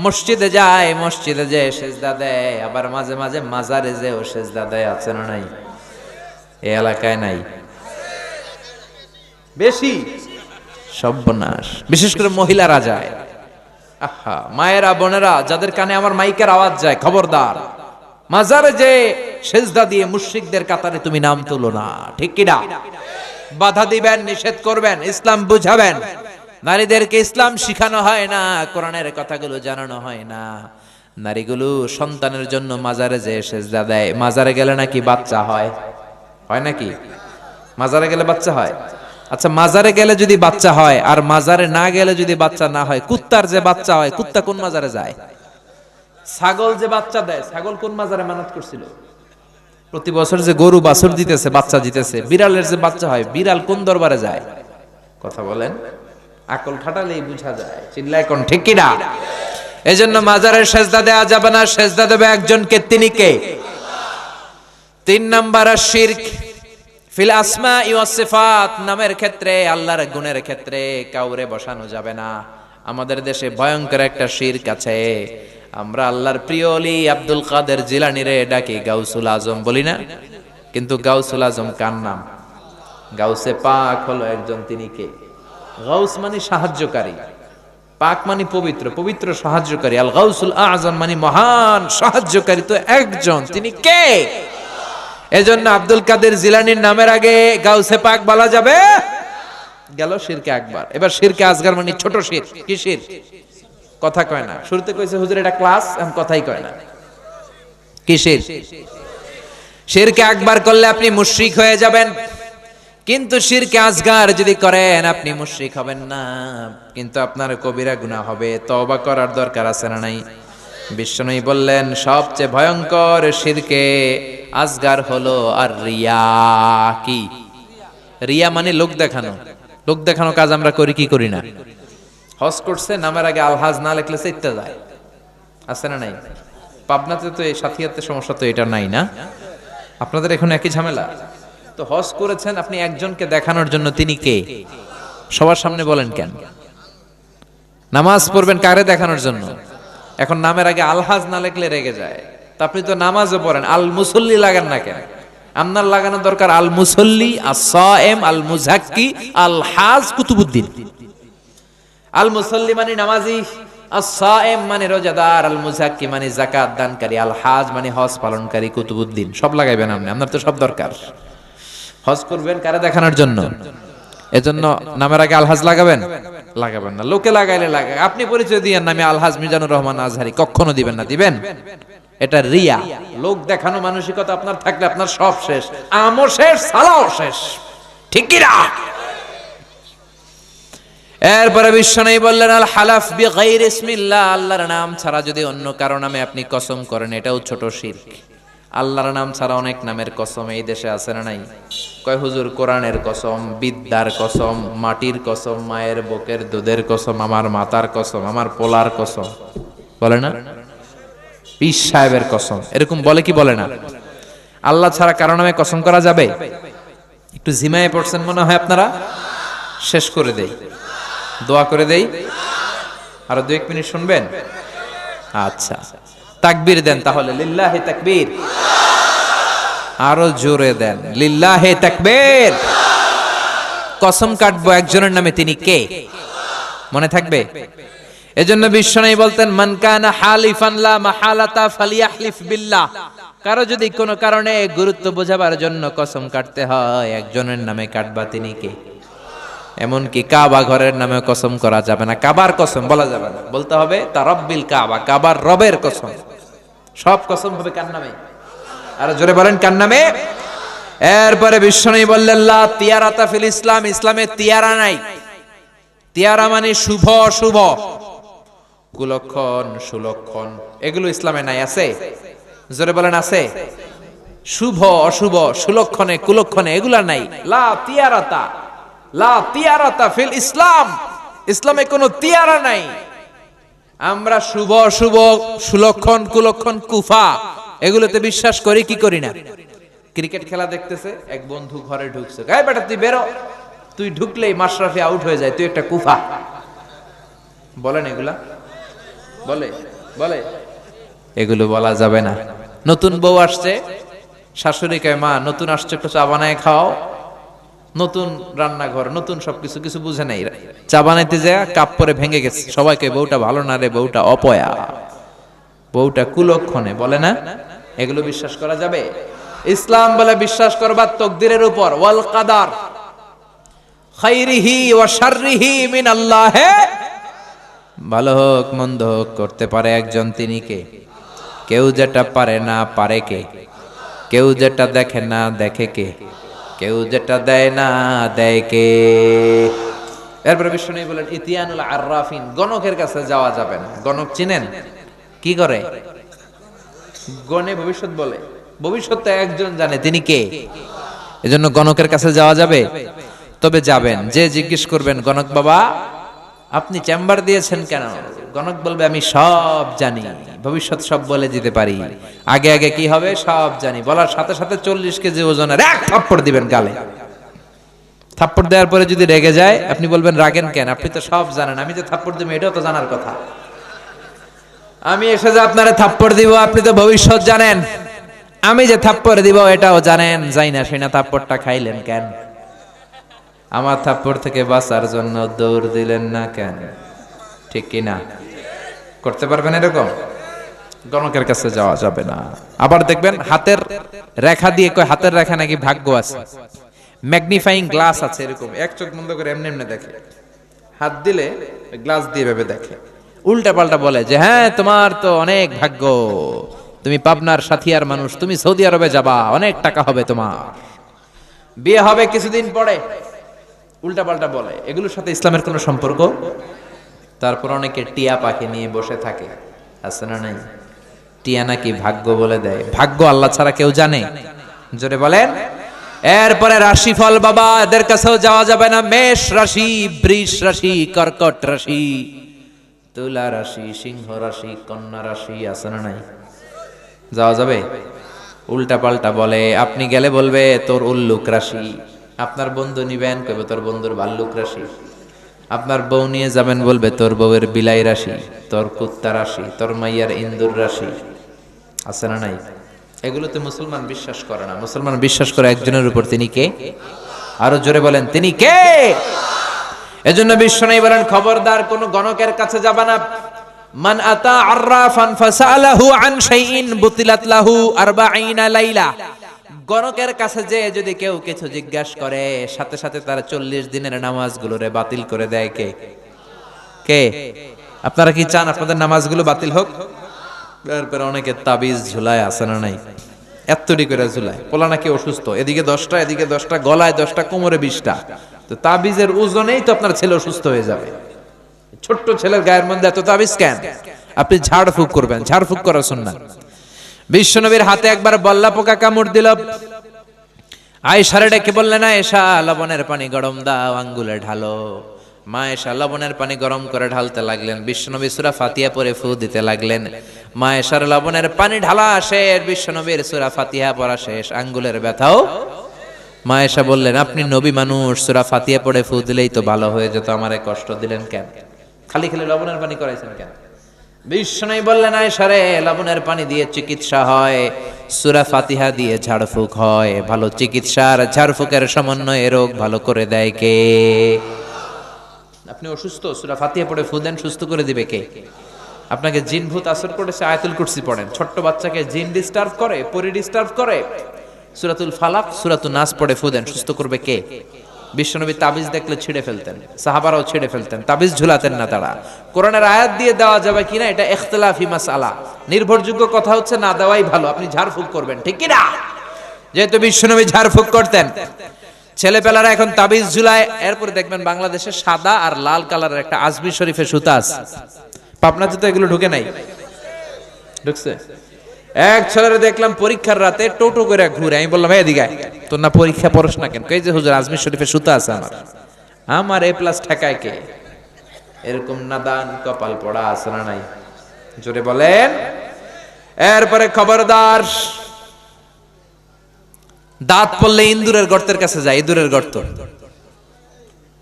মসজিদে যায়, মসজিদে যে সেজদা দেয়, আবার মাঝে মাঝে মাজারে যেও সেজদা দেয়। আছে না নাই? এই এলাকায় নাই? বেশি সর্বনাশ। বিশেষ করে মহিলারা যায়। আহা, মায়েরা বোনেরা যাদের কানে আমার মাইকের আওয়াজ যায়, খবরদার, মাজারে যে সেজদা দিয়ে মুশরিকদের কাতারে তুমি নাম তুলো না, ঠিক কিনা? বাধা দিবেন, নিষেধ করবেন, ইসলাম বুঝাবেন। নারীদেরকে ইসলাম শিখানো হয় না, কোরআনের কথাগুলো জানানো হয় না। নারীগুলো সন্তানের জন্য মাজারে যে সেজদা দেয়। মাজারে গেলে নাকি বাচ্চা হয়, হয় নাকি? মাজারে গেলে বাচ্চা হয়? আচ্ছা, মাজারে গেলে যদি বাচ্চা হয় আর মাজারে না গেলে যদি বাচ্চা না হয়, কুত্তার যে বাচ্চা হয়, কুত্তা কোন মাজারে যায়? ছাগল যে বাচ্চা দেয়, ছাগল কোন মাজারে মানত করছিল? প্রতি বছর যে গরু বাছুর দিতেছে, বাচ্চা দিতেছে, বিড়ালের যে বাচ্চা হয়, বিড়াল কোন দরবারে যায়? কথা বলেন, আকল খাটালেই বুঝা যায়। চিল্লায় কোন, ঠিক কিনা? এজন্য মাজারের সেজদা দেয়া যাবে না, সেজদা দেবে একজনকে, তিনি কে? 3 নাম্বার শিরক ফিল আসমা ওয়াস সিফাত, নামের ক্ষেত্রে, আল্লাহর গুণের ক্ষেত্রে কাউরে বসানো যাবে না। আমাদের দেশে ভয়ঙ্কর একটা শিরক আছে। আমরা আল্লাহর প্রিয় ওলি আব্দুল কাদের জিলানী রে ডাকি গাউসুল আজম বলি না? কিন্তু গাউসুল আজম কার নাম? গাউসে পাক হলো একজন, তিনি কে? গাউস মানে সাহায্যকারী, পাক মানে পবিত্র, পবিত্র সাহায্যকারী। আল গাউসুল আজম মানে মহান সাহায্যকারী, তো একজন, তিনি কে? এজন্য আব্দুল কাদের জিলানীর নামের আগে গাউসে পাক বলা যাবে? গেল শিরকে আকবার। এবার শিরকে আসগার মানে ছোট শির। কি শির? কথা কয় না। শুরুতে কইছে হুজুর এটা ক্লাস, এখন কথাই কয় না। কি শির? শিরকে আকবার করলে আপনি মুশরিক হয়ে যাবেন, কিন্তু শিরকে আসগার যদি করেন আপনি মুশরিক হবেন না, কিন্তু আপনার কবিরা গুনাহ হবে। তওবা করার দরকার আছে না নাই? বিশ্বনবী বললেন সবচেয়ে ভয়ঙ্কর শিরকে আসগার হলো আর রিয়া। কি রিয়া? মানে লোক দেখানো। লোক দেখানো কাজ আমরা করি কি করি না? হজ করছে, নামের আগে আলহাজ না লিখলে চেইতে যায়, আছে না নাই? পাবনাতে তো এই সাথিয়াতে সমস্যা তো এটা নাই না? আপনাদের এখন একই ঝামেলা তো। হজ করেছেন আপনি একজনকে দেখানোর জন্য, তিনি কে? সবার সামনে বলেন কেন? নামাজ পড়বেন কারে দেখানোর জন্য? এখন নামের আগে আলহাজ না লিখলে রেগে যায়। তা আপনি তো নামাজও পড়েন, আল মুসল্লি লাগান না কেন? আপনার লাগানো দরকার আল মুসল্লি, আস-সায়েম, আল মুজাক্কি, আল হাজ কুতুবুদ্দিন। আল মুসল্লি মানে নামাজি, আস-সায়েম মানে রোজাদার, আল মুজাক্কি মানে যাকাত দানকারী, আল হাজ মানে হজ পালনকারী, কুতুবুদ্দিন। সব লাগাইবেন আপনি, আপনার তো সব দরকার। হজ করবেন কারে দেখানোর জন্য? এজন্য নামের আগে আলহাজ লাগাবেন? লাগাবেন না। লোকে লাগাইলে লাগায়, আপনি পরিচয় দিয়েন আমি আলহাজ মিজানুর রহমান আজহারি, কখনো দিবেন না। দিবেন? এটা রিয়া, লোক দেখানো মানসিকতা আপনার থাকলে আপনার সব শেষ, আমও শেষ, সালাও শেষ, ঠিক কি না? এরপরে বিশ্বনবী বললেন আল হালাফ বিগাইরি ইসমিল্লাহ, আল্লাহর নাম ছাড়া যদি অন্য কারো নামে আপনি কসম করেন, এটাও ছোট শিরক। আল্লাহর নাম ছাড়া অনেক নামের কসম এই দেশে আছে না নাই? কয় হুজুর কোরআনের কসম, বিদ্যার কসম, মাটির কসম, মায়ের বুকের দুধের কসম, আমার মাতার কসম, আমার পোলার কসম, বলে না? পীর সাহেবের কসম, এরকম বলে কি বলে না? আল্লাহ ছাড়া কারো নামে কসম করা যাবে? একটু ঝিমায়ে পড়ছেন মনে হয় আপনারা। শেষ করে দেই, দোয়া করে দেই, আরো 2-1 মিনিট শুনবেন? আচ্ছা, তাকবীর দেন তাহলে, লিল্লাহি তাকবীর। আরো জোরে দেন, লিল্লাহি তাকবীর। কসম কাটবো একজনের নামে, তিনি কে? মনে থাকবে? এজন্য বিশ্বনবী বলতেন মান কানা হালিফান লা মাহালাতা ফালিয়াহলিফ বিল্লাহ। কারো যদি কোনো কারণে গুরুত্ব বোঝাবার জন্য কসম কাটতে হয়, একজনের নামে কাটবা, তিনি কে? এমনকি কাবা ঘরের নামে কসম করা যাবে না, কাবার কসম বলা যাবে না, বলতে হবে তারাব্বিল কাবা, কাবার রবের কসম। সব কসম হবে কার নামে? আর জোরে বলেন কার নামে? এরপরে বিশ্বনবী বললেন লা তিয়ারাতা ফিল ইসলাম, ইসলামে তিয়ারা নাই। তিয়ারা মানে শুভ অশুভ, কুলক্ষণ সুলক্ষণ, এগুলো ইসলামে নাই। আছে? জোরে বলেন আছে? শুভ অশুভ, সুলক্ষণে কুলক্ষণে এগুলা নাই। লা তিয়ারাতা, লা তিয়ারাতা ফিল ইসলাম, ইসলামে কোনো তিয়ারা নাই। আমরা শুভ অশুভ, সুলক্ষণ কুলক্ষণ, কুফা, এগুলোতে বিশ্বাস করি কি করি না? ক্রিকেট খেলা দেখতেছে, এক বন্ধু ঘরে ঢুকছে, গায়ে বেটা তুই বেরো, তুই ঢুকলেই মাশরাফি আউট হয়ে যায়, তুই একটা কুফা। বলেন এগুলা? বলে? বলে? এগুলো বলা যাবে না। নতুন বউ আসছে, শাশুড়ি কয় মা নতুন আসছে একটু চা বানায় খাও, নতুন রান্নাঘর, নতুন সবকিছু, কিছু বুঝে নাই, চা বানাইতে যায় কাপ পরে ভেঙে গেছে। সবাইকে বউটা ভালো না রে, বউটা অপয়া, বউটা কুলক্ষণে, বলে না? এগুলো বিশ্বাস করা যাবে? ইসলাম বলে বিশ্বাস করবা তকদিরের উপর, ওয়াল কাদার খাইরিহি ওয়া শাররিহি মিন আল্লাহ, ভালো হোক মন্দ হোক করতে পারে একজন, তিনি কে? কেউ যেটা পারে না পারে কে? কেউ যেটা দেখে না দেখে কে? কেউ যেটা দেয় না দেয় কে? এরপরে বিষ্ণু বলেন ইতিয়ানুল আররাফিন, গণকের কাছে যাওয়া যাবে না। গণক চিনেন? কি করে? গণে ভবিষ্যৎ বলে, ভবিষ্যৎ একজন জানে, তিনি কে? এজন্য গণকের কাছে যাওয়া যাবে? তবে যাবেন, যে জিজ্ঞেস করবেন গণক বাবা আপনি চেম্বার দিয়েছেন কেন? গণক বলবে আমি সব জানি, ভবিষ্যৎ সব বলে দিতে পারি, আগে আগে কি হবে সব জানি। বলার সাথে সাথে 40 কেজি ওজনের এক থাপ্পড় দিবেন গালে। থাপ্পড় দেওয়ার পরে যদি রেগে যায়, আপনি বলবেন রাগেন কেন? আপনি তো সব জানেন, আমি যে থাপ্পড় দিব এটাও তো জানার কথা। আমি এসে যে আপনারে থাপ্পড় দিব, আপনি তো ভবিষ্যৎ জানেন, আমি যে থাপ্পড় দিব এটাও জানেন, যাই না সেই না থাপ্পড়টা খাইলেন কেন? আমার থাপ্পড় থেকে বাঁচার জন্য দৌড় দিলেন না কেন? ঠিক কি না? করতে পারবেন এরকম? গণকের কাছে যাওয়া যাবে না। আবার দেখবেন হাতের রেখা দিয়ে কয়, হাতের রেখা নাকি ভাগ্য আছে, ম্যাগনিফাইং গ্লাস আছে, এরকম এক চোখ বন্ধ করে এমনি এমনি দেখে, হাত দিলে গ্লাস দিয়ে ভেবে দেখে, উল্টা পাল্টা বলে যে হ্যাঁ তোমার তো অনেক ভাগ্য, তুমি পাবনার সাথিয়ার মানুষ, তুমি সৌদি আরবে যাবা, অনেক টাকা হবে তোমার, বিয়ে হবে কিছুদিন পরে, উল্টা পাল্টা বলে। এগুলোর সাথে ইসলামের কোনো সম্পর্ক? তারপর অনেকে টিয়া পাখি নিয়ে বসে থাকে, আছে না নাই? টিয়া নাকি ভাগ্য বলে দেয়। ভাগ্য আল্লাহ ছাড়া কেউ জানে? জোরে বলেন। এরপরে রাশিফল বাবা, এদের কাছেও যাওয়া যাবে না। মেষ রাশি, বৃষ রাশি, কর্কট রাশি, তুলা রাশি, সিংহ রাশি, কন্যা রাশি, আছে না নাই? যাওয়া যাবে? উল্টা পাল্টা বলে। আপনি গেলে বলবে তোর উল্লুক রাশি, আপনার বন্ধু নিবেন কইবে তোর বন্ধুর ভাল্লুক রাশি, আপনার বউ নিয়ে যাবেন বলবে তোর বউয়ের বিলাই রাশি, তোর কুত্তা রাশি, তোর মাইয়ার ইন্দুর রাশি, আছে না নাই? এগুলোতে মুসলমান বিশ্বাস করে না। মুসলমান বিশ্বাস করে একজনের উপর, তিনি কে? আরো জোরে বলেন, তিনি কে? এজন্য বিশ্বনবী বলেন খবরদার কোন গণকের কাছে যাবা না। মান আতা আররাফান ফাসালাহু আন শাইইন বুতিলাত লাহু 40 লাইলা। গণকের কাছে যে যদি কেউ কিছু জিজ্ঞাসা করে, সাথে সাথে তার 40 দিনের নামাজগুলোরে বাতিল করে দেয় কে? কে? আপনারা কি চান আপনাদের নামাজগুলো বাতিল হোক? এরপরে অনেকে তাবিজ ঝুলায়, আছে না নাই? এত্তটি করে ঝুলায়। পোলা নাকি অসুস্থ, এদিকে 10টা এদিকে 10টা, গলায় 10টা, কোমরে 20টা। তো তাবিজের ওজনেই তো আপনার ছেলে অসুস্থ হয়ে যাবে। ছোট্ট ছেলের গায়ের মধ্যে এত তাবিজ কেন? আপনি ঝাড়ফুঁক করবেন, ঝাড়ফুঁক করা সুন্নাত। বিশ্বনবীর হাতে একবার বল্লা পোকা কামড় দিল। আয়েশারে ডেকে বললেন, আয়েশা লবণের পানি গরম দাও, আঙ্গুলে ঢালো। মা আয়েশা লবণের পানি গরম করে ঢালতে লাগলেন। বিশ্বনবী সূরা ফাতিহা পড়ে ফু দিতে লাগলেন। মা আয়েশার লবণের পানি ঢালা শেষ, বিশ্বনবীর সূরা ফাতিহা পড়া শেষ, আঙ্গুলের ব্যথাও। মা আয়েশা বললেন, আপনি নবী মানুষ, সূরা ফাতিহা পড়ে ফু দিলেই তো ভালো হয়ে যেত, আমারে কষ্ট দিলেন কেন? খালি খালি লবণের পানি করাইছেন কেন? বিশ্বনবী বললেন, আয়েশা রে, লবণের পানি দিয়ে চিকিৎসা হয়, সূরা ফাতিহা দিয়ে ঝাড়ফুঁক হয়। ভালো চিকিৎসার ঝাড়ফুঁকের সমন্বয়ে রোগ ভালো করে দেয় কে? আপনি অসুস্থ, সূরা ফাতিহা পড়ে ফু দেন, সুস্থ করে দিবে কে? আপনাকে জিন ভূত আসর করেছে, আয়াতুল কুরসি পড়েন। ছোট্ট বাচ্চাকে জিন ডিস্টার্ব করে, পরি ডিস্টার্ব করে, সূরাতুল ফালাক, সূরাতুন নাস পড়ে ফু দেন, সুস্থ করবে কে? বিশ্বনবী তাবিজ দেখলে ছিঁড়ে ফেলতেন, সাহাবারাও ছিঁড়ে ফেলতেন, তাবিজ ঝুলাতেন না তারা। কোরআনের আয়াত দিয়ে দেওয়া যাবে কিনা এটা ইখতিলাফি মাসআলা, নির্ভরযোগ্য কথা হচ্ছে না দেওয়াই ভালো। আপনি ঝাড়ফুঁক করবেন, ঠিক কি না? যেহেতু বিশ্বনবী ঝাড়ফুঁক করতেন, ছেলেপেলারা এখন তাবিজ ঝুলায়। এরপর দেখবেন বাংলাদেশে সাদা আর লাল কালারের একটা আজমি শরীফের সুতা আছে, পাবনাতে তো এগুলো ঢুকে নাই, ঢুকছে? এক ছেলেরে দেখলাম পরীক্ষার রাতে টোটো করে ঘুরে। আমি বললাম, এদিকে তোর না পরীক্ষা পড়স না কেন? কই যে হুজুর আজমির শরীফের সুতা আছে আমার। আমার এ প্লাস ঠেকায় কে? এরকম নাদান কপাল পড়া আছে না নাই? জোরে বলেন। এরপরে খবরদার, দাঁত পড়লে ইন্দুরের গর্তের কাছে যায়। ইঁদুরের গর্ত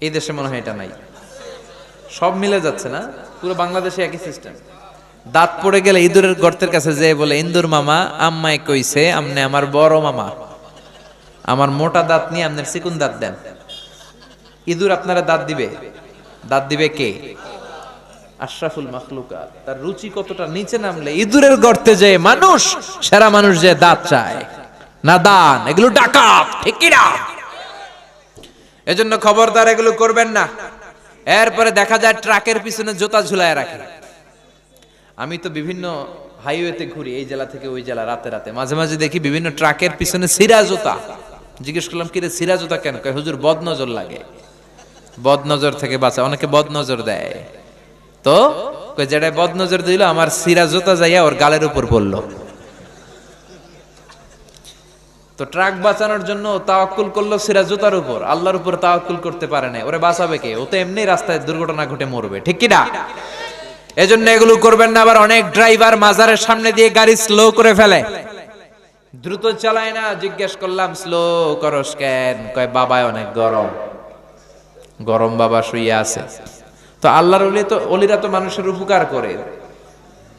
এই দেশে মনে হয় এটা নাই, সব মিলে যাচ্ছে না? পুরো বাংলাদেশে একই সিস্টেম। দাঁত পড়ে গেলে ইঁদুরের গর্তের কাছে যেয়ে বলে, ইন্দুর মামা আম্মায় কইছে আমনে আমার বড় মামা, আমার মোটা দাঁত নিয়ে আপনার চিকুন দাঁত দেন। ইঁদুর আপনারা দাঁত দিবে? দাঁত দিবে কে? আশরাফুল মাখলুকাত। তার রুচি কতটা নিচে নামলে ইঁদুরের গর্তে যে মানুষ, সেরা মানুষ যে দাঁত চায়, নাদান, এগুলো ডাকাত, ঠিক কি না? এজন্য খবরদার এগুলো করবেন না। এরপরে দেখা যায় ট্রাকের পিছনে জুতা ঝুলায় রাখে। আমি তো বিভিন্ন হাইওয়েতে ঘুরি, এই জেলা থেকে ওই জেলা, রাতে রাতে মাঝে মাঝে দেখি বিভিন্ন ট্রাকের পিছনে সিরা জুতা। জিজ্ঞেস করলাম, কিরে সিরা জুতা কেন? কয় হুজুর বদ নজর লাগে, বদ নজর থেকে বাঁচা। অনেকে বদ নজর দেয়, তো যেটা বদ নজর দিল আমার সিরা জুতা যাইয়া ওর গালের উপর পড়লো। তো ট্রাক বাঁচানোর জন্য তাওয়াক্কুল করলো সিরা জুতার উপর, আল্লাহর উপর তাওয়াক্কুল করতে পারে না। ওরে বাঁচাবে কে? ও তো এমনি রাস্তায় দুর্ঘটনা ঘটে মরবে, ঠিক কি না? এজন্য এগুলো করবেন না। আবার অনেক ড্রাইভার মাজারের সামনে দিয়ে গাড়ি স্লো করে ফেলে, দ্রুত চালায় না। জিজ্ঞেস করলাম স্লো করস কেন? কয় বাবায় অনেক গরম, গরম বাবা শুয়ে আছে। তো আল্লাহর ওলিরা তো মানুষের উপকার করে।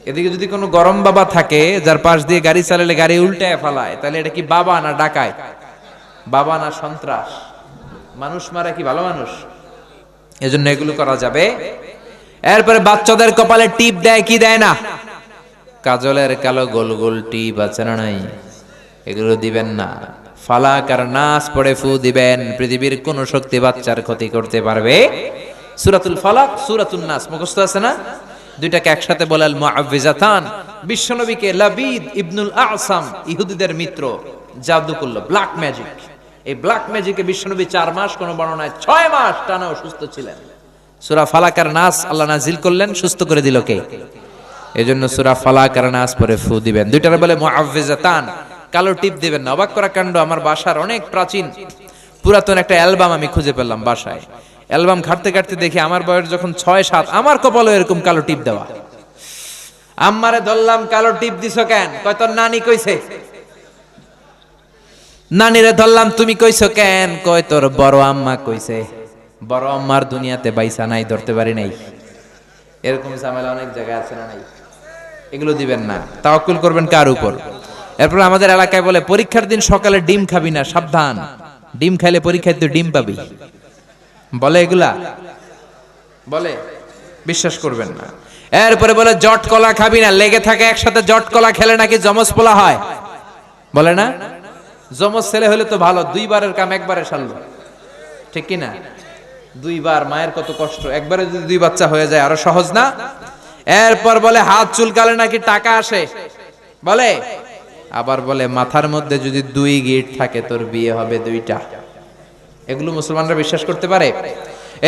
এদিকে যদি কোনো গরম বাবা থাকে যার পাশ দিয়ে গাড়ি চালালে গাড়ি উল্টায় ফেলায়, তাহলে এটা কি বাবা না ডাকায়? বাবা না সন্ত্রাস? মানুষ মারা কি ভালো মানুষ? এজন্য এগুলো করা যাবে। এরপরে বাচ্চাদের কপালে টিপ দেয় কি দেয় না? কাজলের কালো গোল গোল টিপ আছে না নাই? এগুলো দিবেন না। ফালাক আর নাস পড়ে ফু দিবেন। পৃথিবীর কোন শক্তি বাচ্চার ক্ষতি করতে পারবে? সূরাতুল ফালাক, সূরাতুন নাস মুখস্থ আছে না? দুইটাকে একসাথে বলে আল মুআউযিজাতান। বিশ্বনবীকে লাবিদ ইবনুল আসাম, ইহুদিদের মিত্র, জাদু করলো, ব্ল্যাক ম্যাজিক। এই ব্ল্যাক ম্যাজিকে বিশ্বনবী 4 মাস, কোন বর্ণনায় 6 মাস টানা অসুস্থ ছিলেন। সূরা ফালাক আর নাস আল্লাহ নাজিল করলেন, সুস্থ করে দিল কে? এজন্য সূরা ফালাক আর নাস পরে ফু দিবেন। দুইটারে বলে মুআউযিজাতান। কালো টিপ দিবেন না। অবাক করা কাণ্ড, আমার বাসার অনেক প্রাচীন পুরাতন একটা অ্যালবাম আমি খুঁজে পেলাম বাসায়। অ্যালবাম ঘাটতে ঘাটতে দেখি আমার বয়স যখন 6-7, আমার কপালে এরকম কালো টিপ দেওয়া। আম্মারে ধরলাম, কালো টিপ দিছো কেন? কয় তোর নানি কইছে। নানিরে ধরলাম, তুমি কইছো কেন? কয় তোর বড় আম্মা কইছে। বড় আম্মার দুনিয়াতে বাইসা নাই, ধরতে পারি নাই। এরকম ঝামেলা অনেক জায়গায় আছে না নাই? এগুলো দিবেন না। তাওয়াক্কুল করবেন কার উপর? এরপর আমাদের এলাকায় বলে পরীক্ষার দিন সকালে ডিম খাবি না, সাবধান, ডিম খাইলে পরীক্ষায় তো ডিম পাবি। বলে এগুলা, বলে, বিশ্বাস করবেন না। এরপরে বলে জট কলা খাবি না, লেগে থাকে একসাথে। জট কলা খেলে নাকি জমজ পোলা হয়, বলে না? জমজ ছেলে হলে তো ভালো, 2 বারের কাম একবারে সারলো, ঠিক কি না? 2 বার, মায়ের কত কষ্ট, একবারে যদি 2 বাচ্চা হয়ে যায় আরো সহজ না? এরপর বলে হাত চুলকালে নাকি টাকা আসে, বলে। আবার বলে মাথার মধ্যে যদি 2 গিট থাকে তোর বিয়ে হবে 2টা। এগুলো মুসলমানরা বিশ্বাস করতে পারে?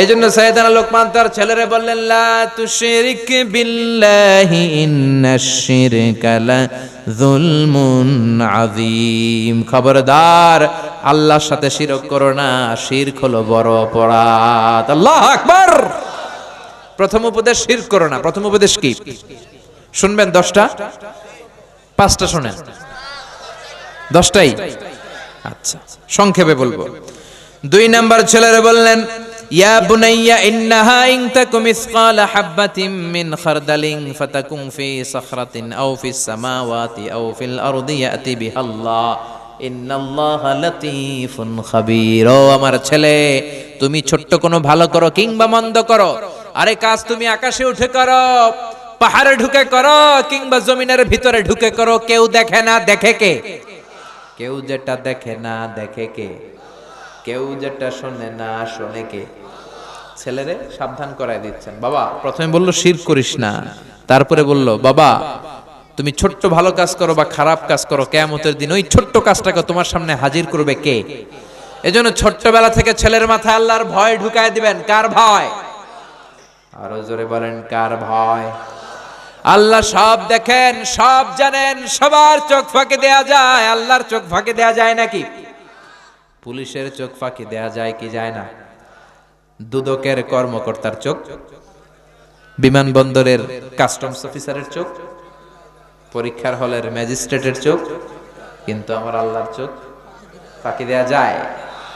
এই জন্য সাইয়েদানা লোকমান তার ছেলেরে বললেন, লা তুশরিক বিল্লাহি ইন্নাশ শিরকা লা যুলমুন আযীম। খবরদার, আল্লাহর সাথে শিরক করো না, শিরক হলো বড় অপরাধ। আল্লাহু আকবার। প্রথম উপদেশ শিরক করো না। প্রথম উপদেশ কি শুনবেন? 10টা, 5টা শুনেন। 10টাই? আচ্ছা, সংক্ষেপে বলবো। 2 নাম্বার ছেলেরে বললেন, ইয়া বুনাইয়া ইন্নাহা ইন তাকুম মিসকালা হাববাতিন মিন খারদালিন ফাতাকুম ফি সাখরাতিন আও ফিস সামাওয়াতি আও ফিল আরদি ইয়াতি বিহাল্লাহ ইন্নাল্লাহা লাতীফুন খাবীর। ও আমার ছেলে, তুমি ছোট্ট কোনো ভালো করো কিংবা মন্দ করো, আরে কাজ তুমি আকাশে উঠে করো, পাহাড়ে ঢুকে করো, কিংবা জমিনের ভিতরে ঢুকে করো, কেউ দেখে না, দেখে কে? কেউ যেটা দেখে না দেখে কে? কেউ যেটা শোনে না শোনে কে? ছেলেরে সাবধান করায় দিচ্ছেন। বাবা প্রথমে বলল শিরক করিস না, তারপরে বলল বাবা তুমি ছোট্ট ভালো কাজ করো বা খারাপ কাজ করো, কিয়ামতের দিন ওই ছোট্ট কাজটাকে তোমার সামনে হাজির করবে কে? এজন্য ছোট্টবেলা থেকে ছেলের মাথায় আল্লাহর ভয় ঢুকায় দিবেন। কার ভয়? আরো জোরে বলেন, কার ভয়? আল্লাহ সব দেখেন, সব জানেন, সবার চোখ ফাঁকি দেয়া যায়, আল্লাহর চোখ ফাঁকি দেয়া যায় নাকি? পুলিশের চোখ ফাঁকি দেয়া যায় কি যায় না? দুদকের কর্মকর্তার চোখ, বিমানবন্দরের কাস্টমস অফিসারের চোখ, পরীক্ষার হলের ম্যাজিস্ট্রেটের চোখ, কিন্তু আমার আল্লাহর চোখ ফাঁকি দেয়া যায়?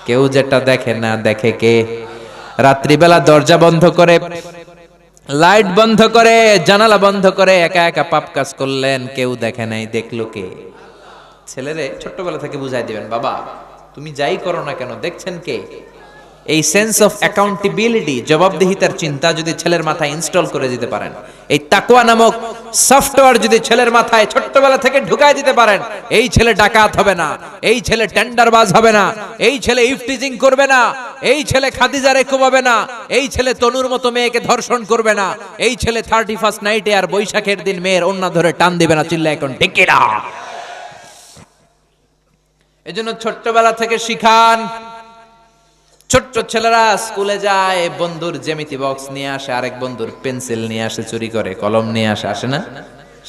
কেউ যেটা দেখে না দেখে কে? রাত্রিবেলা দরজা বন্ধ করে, লাইট বন্ধ করে, জানালা বন্ধ করে একা একা পাপ কাজ করলেন, কেউ দেখে নাই, দেখলো কে? ছেলেরে ছোট্টবেলা থেকে বুঝাই দিবেন, বাবা তুমি যাই করো না কেন দেখছেন কে? এই সেন্স অফ অ্যাকাউন্টেবিলিটি, জবাবদিহিতার চিন্তা যদি ছেলের মাথায় ইনস্টল করে দিতে পারেন, এই তাকওয়া নামক সফটওয়্যার যদি ছেলের মাথায় ছোট্টবেলা থেকে ঢুকায় দিতে পারেন, এই ছেলে ডাকাত হবে না, এই ছেলে টেন্ডারবাজ হবে না, এই ছেলে ইফটিজিং করবে না, এই ছেলে খাদিজারে কোবাবে না, এই ছেলে তনুর মতো মেয়েকে ধর্ষণ করবে না, এই ছেলে 31st নাইটে আর বৈশাখের দিন মেয়ের ওন্না ধরে টান দিবে না। চিল্লা এখন ঠিক কিনা? এজন্য ছোট্টবেলা থেকে শিখান। ছোট্ট ছেলেরা স্কুলে যায়, বন্ধুর জ্যামিতি বক্স নিয়ে আসে, আরেক বন্ধুর পেন্সিল নিয়ে আসে চুরি করে, কলম নিয়ে আসে না?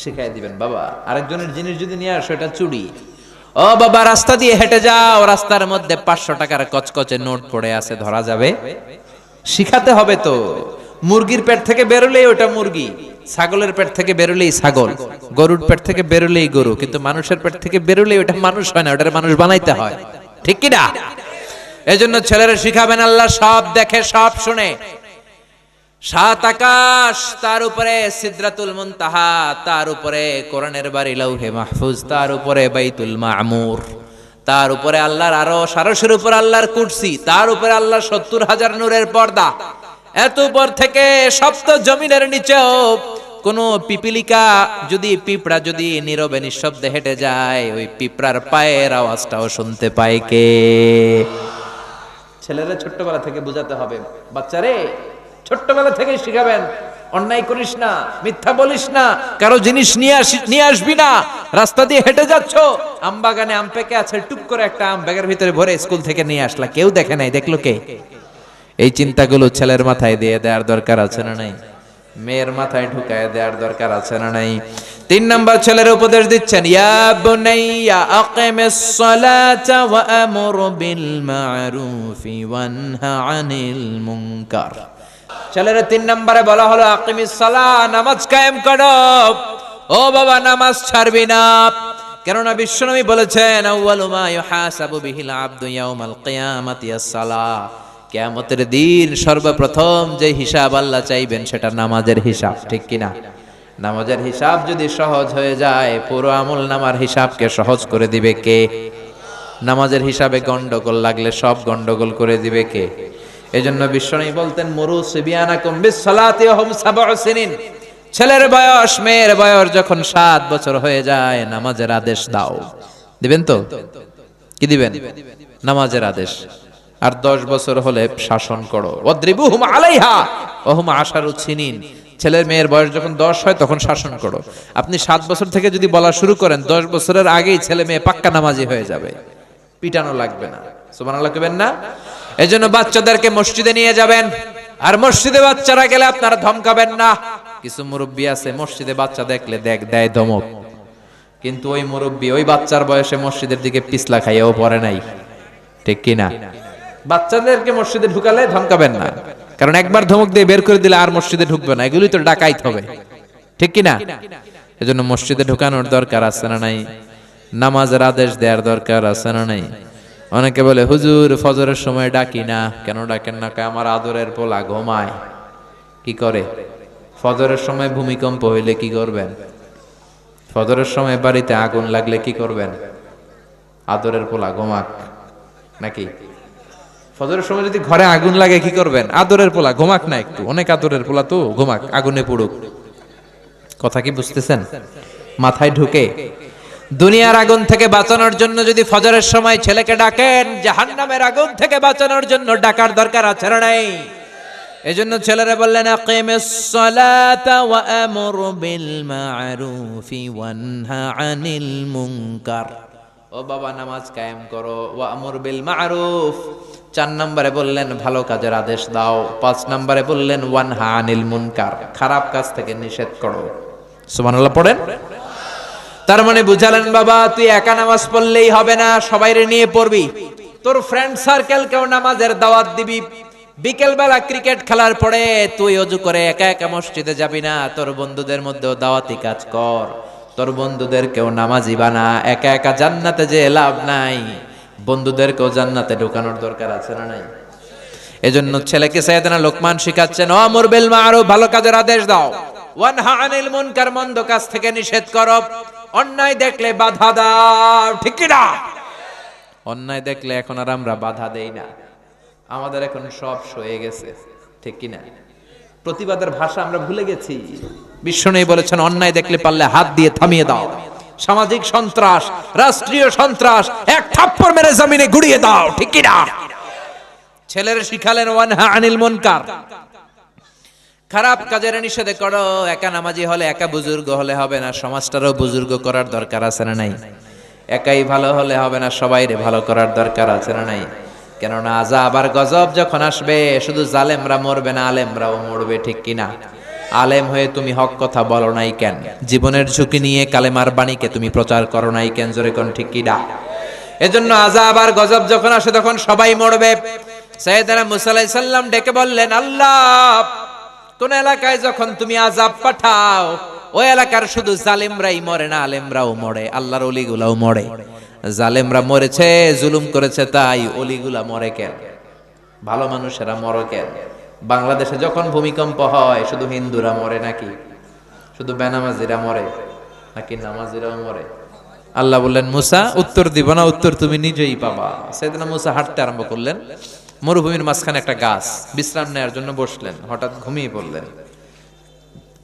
শিখাই দিবেন বাবা, আরেকজনের জিনিস যদি নিয়ে আসো এটা চুরি। ও বাবা, রাস্তা দিয়ে হেঁটে যাও, রাস্তার মধ্যে 500 টাকার কচকচে নোট পড়ে আছে, ধরা যাবে? শিখাতে হবে তো। মুরগির পেট থেকে বেরোলেই ওটা মুরগি, ছাগলের পেট থেকে বেরোলেই ছাগল, গরুর পেট থেকে বেরোলেই গরু, কিন্তু মানুষের পেট থেকে বেরোলেই ওটা মানুষ হয় না, ওটার মানুষ বানাইতে হয়। ঠিক কি না? এজন্য ছেলেরা শিখাবেন, আল্লাহ সব দেখে, সব শুনে। 7 আকাশ, তার উপরে সিদরাতুল মুনতাহা, তার উপরে কোরআনের বাড়ি লাউহে মাহফুজ, তার উপরে বাইতুল মামুর, তার উপরে আল্লাহর আরশ, আরশের উপর আল্লাহর কুরসি, তার উপরে আল্লাহর 70,000 নূরের পর্দা। এত উপর থেকে সপ্ত জমিনের নিচেও কোন পিপিলিকা যদি, পিঁপড়া যদি নীরবে নিঃশব্দে হেঁটে যায়, ওই পিঁপড়ার পায়ের আওয়াজটাও শুনতে পায় কে? ছেলেরা ছোট্টবেলা থেকে বুঝাতে হবে, বাচ্চারে ছোট্টবেলা থেকে শিখাবেন, অন্যায় করিস না, মিথ্যা বলিস না, কারো জিনিস নিয়ে আসবি না। রাস্তা দিয়ে হেঁটে যাচ্ছ, আম বাগানে আম পেকে আছে, টুক করে একটা আম ব্যাগের ভিতরে ভরে স্কুল থেকে নিয়ে আসলা, কেউ দেখে নাই, দেখলো কে? এই চিন্তাগুলো ছেলের মাথায় দিয়ে দেওয়ার দরকার আছে না নাই? মেয়ের মাথায় ঢুকায় দেওয়ার দরকার আছে না নাই? 3 নাম্বার ছেলের উপদেশ দিচ্ছেন, ইয়া বুনাইয়া আকিমিস সালাতা ওয়া আমুর বিল মা'রুফি ওয়ানহা আনিল মুনকার। ছেলেরা 3 নম্বরে বলা হলো আকিমিস সালাহ, নামাজ কায়েম করো। ও বাবা, নামাজ ছাড়বি না, কেননা বিশ্বনবী বলেছেন, আউয়ালু মা ইউহাসাবু বিহিল আবদু ইয়াউমাল কিয়ামাতি আস-সালাহ। কিয়ামতের দিন সর্বপ্রথম যে হিসাব আল্লাহ চাইবেন সেটা নামাজের হিসাব। ঠিক কিনা? নামাজের হিসাব যদি সহজ হয়ে যায়, পুরো আমল নামার হিসাবকে সহজ করে দিবে কে? নামাজের হিসাবে গন্ডগোল লাগলে সব গন্ডগোল করে দিবে কে? এজন্য বিশ্বনবী বলতেন, মুরু সিবিয়ানাকুম বিস-সালাতি ওয়া হুম 7 সিনিন। ছেলের বয়স, মেয়ের বয়স যখন 7 বছর হয়ে যায়, নামাজের আদেশ দাও। দিবেন তো? কি দিবেন? নামাজের আদেশ। আর 10 বছর হলে শাসন করো, ওয়াদরিবুহুম আলাইহা ওয়া হুম 10 সিনিন। ছেলের মেয়ের বয়স যখন 10 হয় তখন শাসন করো। আপনি 7 বছর থেকে যদি বলা শুরু করেন, 10 বছরের আগেই ছেলে মেয়ে পাক্কা নামাজি হয়ে যাবে, পিটানো লাগবে না। সুবহানাল্লাহ কইবেন না? এজন্য বাচ্চাদেরকে মসজিদে নিয়ে যাবেন, আর মসজিদে বাচ্চারা গেলে আপনারা ধমকাবেন না। কিছু মুরব্বি আছে মসজিদে বাচ্চা দেখলে দেয় ধমক, কিন্তু ওই মুরব্বি ওই বাচ্চার বয়সে মসজিদের দিকে পিছলা খাইয়াও পড়ে নাই। ঠিক কি না? বাচ্চাদেরকে মসজিদে ঢুকালে ধমকাবেন না, কারণ একবার ধমক দিয়ে বের করে দিলে আর মসজিদে ঢুকবে না, এগুলোই তো ডাকাইত হবে। ঠিক কি না? এজন্য মসজিদে ঢুকানোর দরকার আছে না নাই? নামাজের আদেশ দেওয়ার দরকার আছে না নাই? অনেকে বলে, হুজুর ফজরের সময় ডাকি না, কেন ডাকেন না? আমার আদরের পোলা ঘুমায়। কি করে? ফজরের সময় ভূমিকম্প হইলে কি করবেন? ফজরের সময় বাড়িতে আগুন লাগলে কি করবেন? আদরের পোলা ঘুমাক নাকি? ফজরের সময় যদি ঘরে আগুন লাগে কি করবেন? আদরের পোলা ঘুমাক না একটু, অনেক আদরের পোলা তো, ঘুমাক, আগুনে পুড়ুক। কথা কি বুঝতেছেন? মাথায় ঢুকে? দুনিয়ার আগুন থেকে বাঁচানোর জন্য যদি ফজরের সময় ছেলেকে ডাকেন, জাহান্নামের আগুন থেকে বাঁচানোর জন্য ডাকার দরকার আছে না নাই? এজন্য ছেলেরা বললেন, আকিমিস সালাতা ওয়া আমুর বিল মা'রুফি ওয়ানহা আনিল মুনকার। ও বাবা, নামাজ কায়েম করো, ওয়া আমুর বিল মা'রুফ। 4 নম্বরে বললেন ভালো কাজের আদেশ দাও। 5 নম্বরে বললেন ওয়ানহা আনিল মুনকার, খারাপ কাজ থেকে নিষেধ করো। সুবহানাল্লাহ পড়েন। তার মানে বুঝালেন, বাবা তুই একা নামাজ পড়লেই হবে না, সবাইরে নিয়ে পড়বি। তোর ফ্রেন্ড সার্কেলকেও নামাজের দাওয়াত দিবি। বিকেল বেলা ক্রিকেট খেলার পরে তুই ওযু করে একা একা মসজিদে যাবি না, তোর বন্ধুদের মধ্যেও দাওয়াতি কাজ কর। তোর বন্ধুদেরকেও নামাজি বানা। একা একা জান্নাতে যে লাভ নাই, বন্ধুদেরকেও জান্নাতে ঢোকানোর দরকার আছে না নাই? এজন্য ছেলেকে সাইয়েদনা লোকমান শিখাচ্ছেন, আমর বিল মা'রুফ, ভালো কাজের আদেশ দাও, ওয়ানহা আনিল মুনকার, মন্দ কাজ থেকে নিষেধ করো। অন্যায় দেখলে বাধা দাও। ঠিক কি না? অন্যায় দেখলে এখন আর আমরা বাধা দেই না, আমাদের এখন সব সয়ে গেছে, ঠিক কিনা? প্রতিবাদের ভাষা আমরা ভুলে গেছি। বিশ্বনবী বলেছেন, অন্যায় দেখলে পারলে হাত দিয়ে থামিয়ে দাও। সামাজিক সন্ত্রাস, রাষ্ট্রীয় সন্ত্রাস এক থাপ্পড় মেরে জমিনে গুড়িয়ে দাও, ঠিক কিনা? ছেলেরা শিখালেন ওয়ানহা আনিল মুনকার, খারাপ কাজের নিষেধ করো। একা নামাজি হলে, একা বুজুর্গ হলে হবে না, সমাজটারও বুজুর্গ করার দরকার আছে না নাই? একাই ভালো হলে হবে না, সবাইরে ভালো করার দরকার আছে না নাই? কেননা আযাব আর গজব যখন আসবে, শুধু জালেমরা মরবে না, আলেমরাও মরবে, ঠিক কিনা? আলেম হয়ে তুমি হক কথা বলো নাই কেন? জীবনের ঝুঁকি নিয়ে কালেমার বাণীকে তুমি প্রচার করো নাই কেন? জোরে কোন ঠিক কিনা? এজন্য আযাব আর গজব যখন আসে তখন সবাই মরবে। সাইয়েদনা মুসা আলাইহিস সালাম ডেকে বললেন, আল্লাহ, কোন এলাকায় যখন তুমি আযাব পাঠাও, ওই এলাকার শুধু জালেমরাই মরে না, আলেমরাও মরে, আল্লাহর ওলিগুলাও মরে। জালেমরা মরেছে, জুলুম করেছে, তাই ওলিগুলা মরে কেন? ভালো মানুষেরা মরে কেন? বাংলাদেশে যখন ভূমিকম্প হয় শুধু হিন্দুরা মরে নাকি? শুধু বেনামাজিরা মরে নাকি নামাজিরাও মরে? আল্লাহ বললেন, মুসা উত্তর দিব না, উত্তর তুমি নিজেই পাবা। সাইয়েদনা মুসা হাঁটতে আরম্ভ করলেন। মরুভূমির মাঝখানে একটা গাছ, বিশ্রাম নেওয়ার জন্য বসলেন। হঠাৎ ঘুমিয়ে পড়লেন।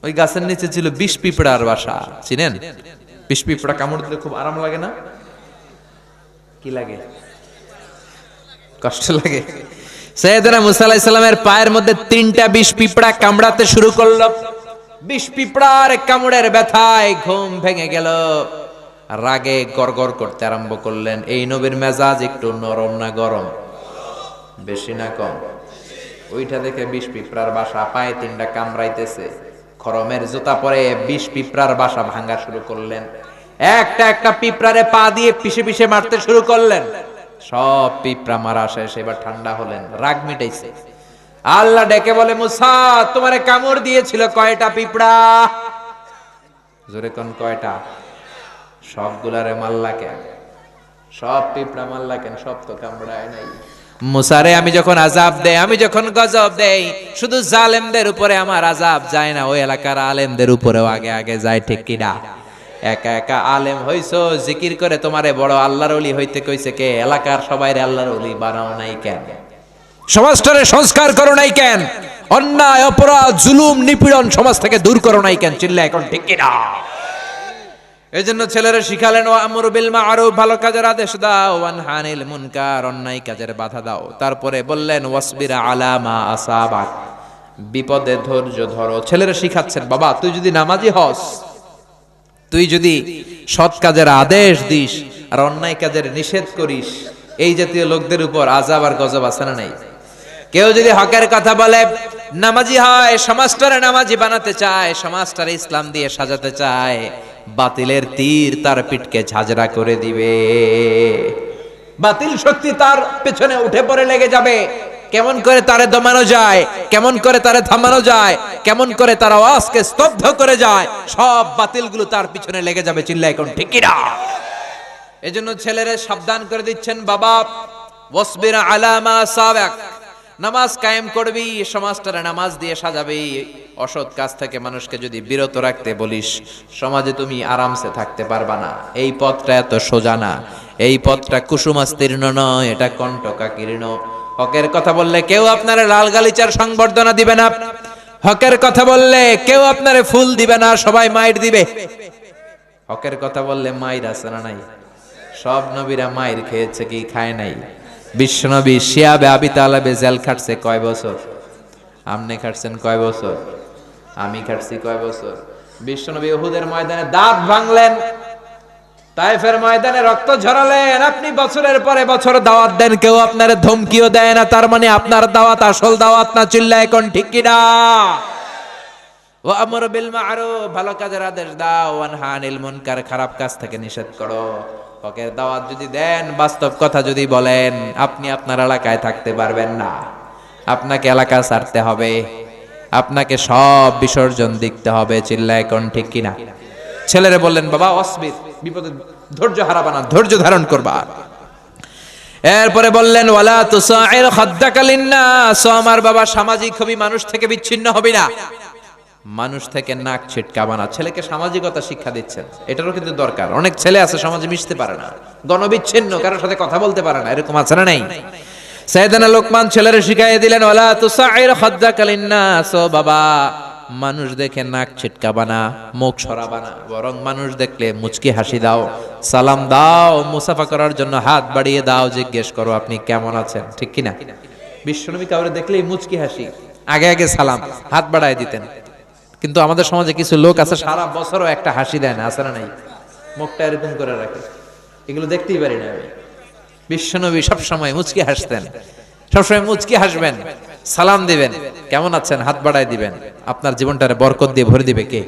ওই গাছের নিচে ছিল বিষ পিঁপড়ার বাসা। চিনেন? বিষ পিঁপড়া কামড় দিলে খুব আরাম লাগে না? কি লাগে? কষ্ট লাগে। সাইয়েদনা মুসা আলাইহিস সালামের পায়ের মধ্যে 3টা বিষ পিঁপড়া কামড়াতে শুরু করলো। বিষ পিঁপড়ার কামড়ের ব্যথায় ঘুম ভেঙে গেল। রাগে গড়গড় করতে আরম্ভ করলেন। এই নবীর মেজাজ একটু নরম না গরম? বেশি না কম? ওইটা দেখে বিষ পিঁপড়ার বাসা, পায়ে 3টা কামড়াইতেছে। খরমের জুতা পরে বিষ পিঁপড়ার বাসা ভাঙা শুরু করলেন। একটা একটা পিঁপড়ারে পা দিয়ে পিষে পিষে মারতে শুরু করলেন। সব পিঁপড়া মারা শেষ, এবার ঠান্ডা হলেন, রাগ মিটাইছে। আল্লাহ ডেকে বলে, মুসা, তোমারে কামড় দিয়েছিল কয়টা পিঁপড়া? জোরে কোন কয়টা? সবগুলারে মারলা কেন? সব পিঁপড়া মারলা কেন? সব তো কামড়ায় নাই। মুসারে আমি যখন আযাব দেই, আমি যখন গজব দেই, শুধু জালেমদের উপরে আমার আযাব যায় না, ওই এলাকার আলেমদের উপরেও আগে আগে যায়, ঠিক কিনা? একা একা আলেম হইছো, জিকির করে তোমারে বড় আল্লাহর ওলি হইতে কইছে কে? এলাকার সবাইরে আল্লাহর ওলি বানাও নাই কেন? সমাজটারে সংস্কার করো নাই কেন? অন্যায়, অপরাধ, জুলুম, নিপীড়ন সমাজ থেকে দূর করো নাই কেন? চিল্লা এখন ঠিক কিনা? এজন্য ছেলেরা শিখালেন, ওয়ামরু বিল মা'রুফ, ভালো কাজের আদেশ দাও, ওয়ানহা আনিল মুনকার, অন্যায় কাজের বাধা দাও। তারপরে বললেন, ওয়াসবির আলা মা আসাবাক, বিপদে ধৈর্য ধরো। ছেলেরা শিখাচ্ছেন, বাবা তুই যদি নামাজি হস, তুই যদি সৎ কাজের আদেশ দিস আর অন্যায় কাজের নিষেধ করিস, এই জাতীয় লোকদের উপর আযাব আর গজব আছে না নাই? কেউ যদি হকের কথা বলে, নামাজি হয়, সমাজটারে নামাজি বানাতে চায়, সমাজটারে ইসলাম দিয়ে সাজাতে চায়, বাতিলের তীর তার পিঠকে ঝাঁঝরা করে দিবে। বাতিল শক্তি তার পেছনে উঠে পড়ে লেগে যাবে। কেমন করে তারে দমানো যায়, কেমন করে তারে থামানো যায়, কেমন করে তার আওয়াজকে স্তব্ধ করে যায়, সব বাতিলগুলো তার পিছনে লেগে যাবে। চিল্লা এখন ঠিক কিনা? এজন্য ছেলেরা সাবধান করে দিচ্ছেন, বাবা ওয়াসবির আলা মা সাবাক, নামাজ কায়েম করবি, সমাজটারে নামাজ দিয়ে সাজাবি। অসৎ কাজ থেকে মানুষকে যদি বিরত রাখতে বলিস, সমাজে তুমি আরামসে থাকতে পারবা না। এই পথটা এত সোজা না, এই পথটা কুসুমাস্তীর্ণ নয়, এটা কণ্টকাকীর্ণ। হকের কথা বললে কেউ আপনারে লাল গালিচার সংবর্ধনা দিবে না, হকের কথা বললে কেউ আপনারে ফুল দিবে না, সবাই মাইর দিবে। হকের কথা বললে মাইর আছে না নাই? সব নবীরা মাইর খেয়েছে কি খায় নাই? বিশ্বনবী শিয়াবে আবি তালেবে জেল খাটছে কয় বছর? আপনি খাটছেন কয় বছর? আমি খাটছি কয় বছর? বিশ্বনবী উহুদের ময়দানে দাঁত ভাঙলেন, তায়েফের ময়দানে রক্ত ঝরালেন। আপনি বছরের পরে বছর দাওয়াত দেন, কেউ আপনার ধমকিও দেয় না, তার মানে আপনার দাওয়াত আসল দাওয়াত না। চিল্লা এখন ঠিক কিনা? ওয়ামরু বিল মা'রুফ, ভালো কাজের আদেশ দাও, ওয়ানহা আনিল মুনকার, খারাপ কাজ থেকে নিষেধ করো। হকের দাওয়াত যদি দেন, বাস্তব কথা যদি বলেন, আপনি আপনার এলাকায় থাকতে পারবেন না, আপনাকে এলাকা ছাড়তে হবে, আপনাকে সব বিসর্জন দিতে হবে। চিল্লা এখন ঠিক কিনা? ছেলেরে বললেন, বাবা অসবির, বিপদে ধৈর্য হারাবা না, ধৈর্য ধারণ করবা। এরপরে বললেন, ওয়ালা তুসাইর খাদ্দাকা লিন্নাস, আমার বাবা সামাজিক হবি, মানুষ থেকে বিচ্ছিন্ন হবি না, মানুষ থেকে নাক ছিটকাবা না। ছেলেকে সামাজিকতা শিক্ষা দিচ্ছেন, এটারও কিন্তু দরকার। অনেক ছেলে আছে সমাজে মিশতে পারে না, গণবিচ্ছিন্ন, কারোর সাথে কথা বলতে পারে না, এরকম আছে না নাই? সাইয়েদনা লোকমান ছেলেরে শিখাইয়ে দিলেন, ওয়ালা তুসাইর খাদ্দাকা লিন্নাস, ও বাবা মানুষ দেখে নাক ছিটকাবা না, মুখ সরাবা না, বরং মানুষ দেখলে মুচকি হাসি দাও, সালাম দাও, মুসাফা করার জন্য হাত বাড়িয়ে দাও, জিজ্ঞেস করো আপনি কেমন আছেন, ঠিক কিনা? বিশ্বনবী কাউরে দেখলেই মুচকি হাসি, আগে আগে সালাম, হাত বাড়ায় দিতেন। কিন্তু আমাদের সমাজে কিছু লোক আছে সারা বছরও একটা হাসি দেয় না, আছে না নাই? মুখটা এরকম করে রাখে, এগুলো দেখতেই পারি না আমি। বিশ্বনবী সবসময় মুচকি হাসতেন, সবসময় মুচকি হাসবেন, সালাম দিবেন, কেমন আছেন হাত বাড়ায় দিবেন, আপনার জীবনটারে বরকত দিয়ে ভরে দিবে কে?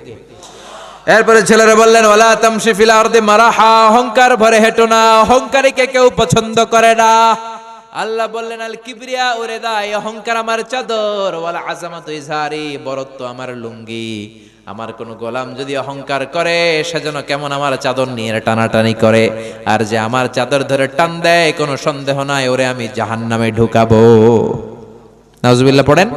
এরপরে ছেলেরা বললেন, ওয়ালা তামশি ফিল আরদি মারাহা, অহংকার ভরে হেঁটো না, অহংকারীকে কেউ পছন্দ করে না। আল্লাহ বললেন, আল কিবরিয়া উরিদা, অহংকার আমার চাদর, ওয়াল আযামাতু ইজহারি, বরত্ব আমার লুঙ্গি। আমার কোন গোলাম যদি অহংকার করে, সেজন্য কেমন আমার চাদর নিয়ে টানাটানি করে, আর যে আমার চাদর ধরে টান দেয়, কোনো সন্দেহ নাই ওরে আমি জাহান্নামে ঢুকাবো। নাউজুবিল্লাহ পড়েন।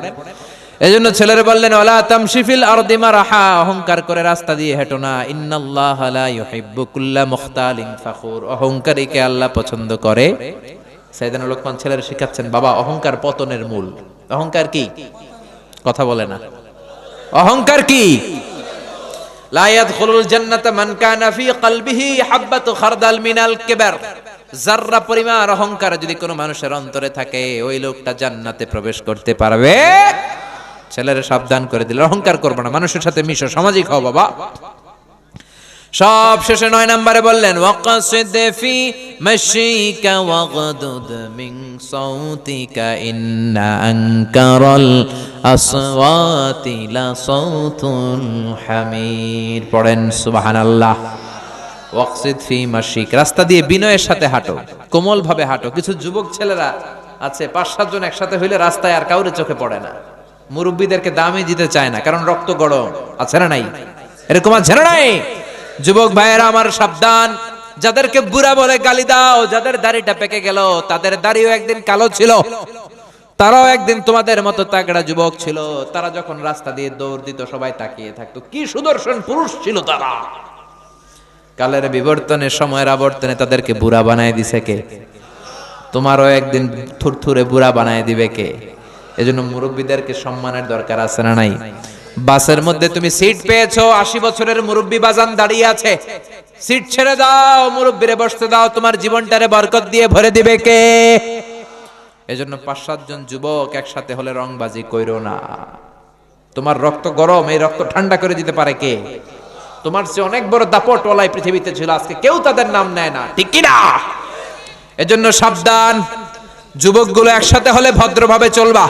এজন্য ছেলেরা বললেন, ওয়ালা তামশি ফিল আরদি মারাহা, অহংকার করে রাস্তা দিয়ে হেঁটো না, ইন্নাল্লাহা লা ইউহিব্বু কুল্লা মুখতালিন ফাখুর, অহংকারীকে আল্লাহ পছন্দ করে। সাইয়েদনা লোকমান ছেলেরা শিখাচ্ছেন, বাবা অহংকার পতনের মূল। অহংকার কি? কথা বলে না। অহংকার কি? লা ইয়াদখুলুল জান্নাতা মান কানা ফি কলবিহি হাববাতু খারদাল মিনাল কিবর, যাররা পরিমাণ অহংকার যদি কোনো মানুষের অন্তরে থাকে, ওই লোকটা জান্নাতে প্রবেশ করতে পারবে। ছেলেরা সাবধান করে দিল, অহংকার করবে না, মানুষের সাথে মিশো, সামাজিক হও বাবা। সব শেষে 9 নম্বরে বললেন, ওয়াকসিদ ফি মাশিকা ওয়াগদুদ মিন সাউতিকা ইন্না আনকারাল আসওয়াতি লা সাউতুল হামির। পড়েন সুবহানাল্লাহ। ওয়াকসিদ ফি মাশিক, রাস্তা দিয়ে বিনয়ের সাথে হাঁটো, কোমল ভাবে হাঁটো। কিছু যুবক ছেলেরা আছে 5-7 জন একসাথে হইলে রাস্তায় আর কাউরে চোখে পড়ে না, মুরব্বীদেরকে দামই দিতে চায় না, কারণ রক্ত গরম। আছে না নাই? এরকম আছে না নাই? যুবক ভাইয়েরা আমার সাবধান, যাদেরকে বুড়া বলে গালি দাও, যাদের দাড়িটা পেকে গেল, তাদের দাড়িও একদিন কালো ছিল, তারাও একদিন তোমাদের মতো তাগড়া যুবক ছিল। তারা যখন রাস্তা দিয়ে দৌড় দিত, সবাই তাকিয়ে থাকতো, কি সুদর্শন পুরুষ ছিল তারা। কালের বিবর্তনে, সময়ের আবর্তনে তাদেরকে বুড়া বানায় দিছে কে? তোমারও একদিন থুরথুরে বুড়া বানায় দিবে কে? এজন্য মুরব্বীদেরকে সম্মানের দরকার আছে না নাই? বাসের মধ্যে তুমি সিট পেয়েছো, 80 বছরের মুরব্বী বাজান দাঁড়িয়ে আছে, সিট ছেড়ে দাও, মুরব্বীরে বসতে দাও, তোমার জীবনটারে বরকত দিয়ে ভরে দিবে কে? এজন্য 5-7 জন যুবক একসাথে হলে রংবাজি কইরো না। তোমার রক্ত গরম, এই রক্ত ঠান্ডা করে দিতে পারে কে? তোমার চেয়ে অনেক বড় দাপটওয়ালা পৃথিবীতে ছিল, আজকে কেউ তাদের নাম নেয় না, ঠিক কি না? এজন্য সাবধান, যুবকগুলো একসাথে হলে ভদ্রভাবে চলবা।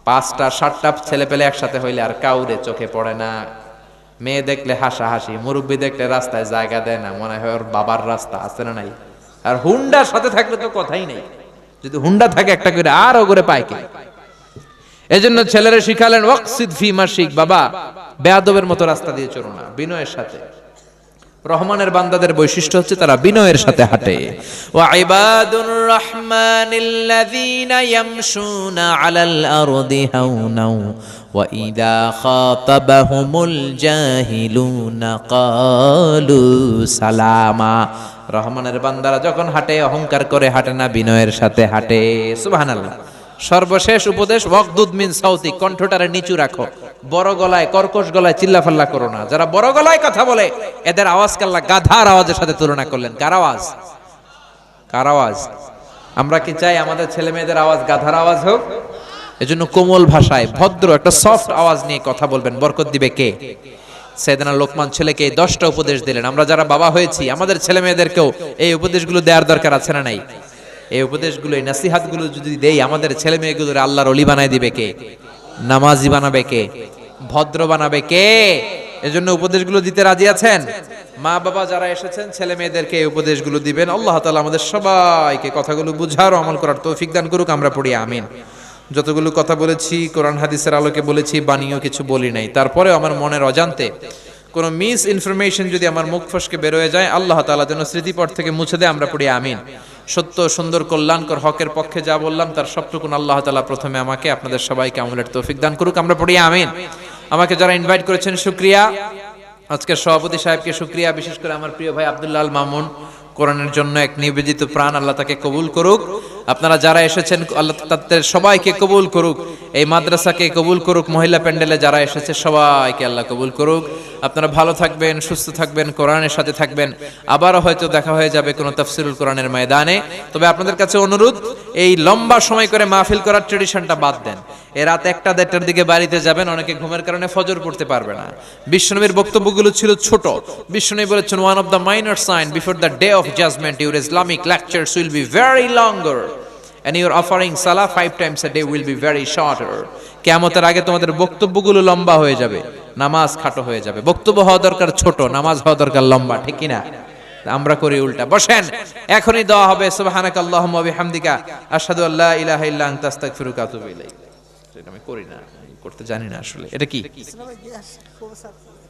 5টা-7টা ছেলে পেলে একসাথে হইলে আর কাউরে চোখে পড়ে না। মেয়ে দেখলে হাসাহাসি, মুরব্বী দেখলে রাস্তায় জায়গা দেয় না, মনে হয় ওর বাবার রাস্তা। আছে না নাই? আর হুন্ডার সাথে থাকলে তো কথাই নেই, যদি হুন্ডা থাকে একটা করে আর ওগরে পায় কে? এজন্য ছেলেরা শিখালেন, ওয়াকসিদ ফি মাশিক, বাবা বেয়াদবের মতো রাস্তা দিয়ে চলো না, বিনয়ের সাথে। রহমানের বান্দাদের বৈশিষ্ট্য হচ্ছে তারা বিনয়ের সাথে হাঁটে। ওয়া ইবাদুর রাহমানিল্লাযীনা ইয়ামশুনা আলাল আরদি হাওনাও ওয়া ইযা খাতাবাহুমুল জাহিলুনা ক্বালু সালামা। রহমানের বান্দারা যখন হাঁটে অহংকার করে হাঁটে না, বিনয়ের সাথে হাঁটে। সুবহানাল্লাহ। সর্বশেষ উপদেশ, ওয়াগদুদ মিন সাউতি, কণ্ঠটারে নিচু রাখো, বড় গলায় কর্কশ গলায় চিল্লাফাল্লা করো না। যারা বড় গলায় কথা বলে এদের আওয়াজ কাল্লা গাধার আওয়াজের সাথে তুলনা করলেন। কার আওয়াজ? কার আওয়াজ? আমরা কি চাই আমাদের ছেলে মেয়েদের আওয়াজ গাধার আওয়াজ হোক? এজন্য কোমল ভাষায় ভদ্র একটা সফট আওয়াজ নিয়ে কথা বলবেন, বরকত দিবে কে? সাইয়েদনা লোকমান ছেলেকে 10টা উপদেশ দিলেন। আমরা যারা বাবা হয়েছি আমাদের ছেলে মেয়েদেরকেও এই উপদেশগুলো দেওয়ার দরকার আছে না নাই? এই উপদেশগুলো, এই নসিহতগুলো যদি দেই, আমাদের ছেলে মেয়েগুলোর আল্লাহর ওলি বানায় দিবে কে? নামাজি বানাবে কে? ভদ্র বানাবে কে? এজন্য উপদেশগুলো দিতে রাজি আছেন? মা বাবা যারা এসেছেন ছেলে মেয়েদেরকে এই উপদেশগুলো দিবেন। আল্লাহ তাআলা আমাদের সবাইকে কথাগুলো বুঝার ও আমল করার তৌফিক দান করুক। আমরা পড়ি আমিন। যতগুলো কথা বলেছি কোরআন হাদিসের আলোকে বলেছি, বানিয়েও কিছু বলি নাই। তারপরেও আমার মনের অজান্তে কোনো মিস ইনফরমেশন যদি আমার মুখ ফসকে বের হয়ে যায়, আল্লাহ তাআলা যেন স্মৃতিপট থেকে মুছে দেয়। আমরা পড়ি আমিন। সত্য, সুন্দর, কল্যাণকর, হকের পক্ষে যা বললাম তার সবটুকুন আল্লাহ তাআলা প্রথমে আমাকে, আপনাদের সবাইকে আমলের তৌফিক দান করুক। আমরা পড়ি আমিন। আমাকে যারা ইনভাইট করেছেন শুকরিয়া, আজকের সভাপতি সাহেবকে শুকরিয়া, বিশেষ করে আমার প্রিয় ভাই আব্দুল্লাহ আল মামুন, কোরআনের জন্য এক নিবেদিত প্রাণ, আল্লাহ তাকে কবুল করুক। আপনারা যারা এসেছেন আল্লাহ তাদের সবাইকে কবুল করুক, এই মাদ্রাসাকে কবুল করুক, মহিলা প্যান্ডেলে যারা এসেছে সবাইকে আল্লাহ কবুল করুক। আপনারা ভালো থাকবেন, সুস্থ থাকবেন, কোরআনের সাথে থাকবেন। আবারও হয়তো দেখা হয়ে যাবে কোনো তাফসিরুল কোরআনের ময়দানে। তবে আপনাদের কাছে অনুরোধ, এই লম্বা সময় করে মাহফিল করার ট্রেডিশনটা বাদ দেন। এ রাত 1টা-1:30টার দিকে বাড়িতে যাবেন, অনেকে ঘুমের কারণে ফজর পড়তে পারবে না। বিশ্বনবীর বক্তব্যগুলো ছিল ছোট। বিশ্বনবী বলেছেন, one of the minor sign before the day of judgement your Islamic lectures will be very longer and your offering salah 5 times a day will be very shorter. কিয়ামতের আগে তোমাদের বক্তব্যগুলো লম্বা হয়ে যাবে, নামাজ খাটো হয়ে যাবে। বক্তব্য হওয়া দরকার ছোট, নামাজ হওয়া দরকার লম্বা, ঠিক কি না? আমরা করি উল্টা। বসেন, এখনই দোয়া হবে। সুবহানাকাল্লাহুম্মা ওয়া বিহামদিকা আশহাদু আল্লা ইলাহা ইল্লা আনতা আস্তাগফিরুকা ওয়া আতুবু ইলাইক। এটা আমি করি না, করতে জানি না আসলে। এটা কি?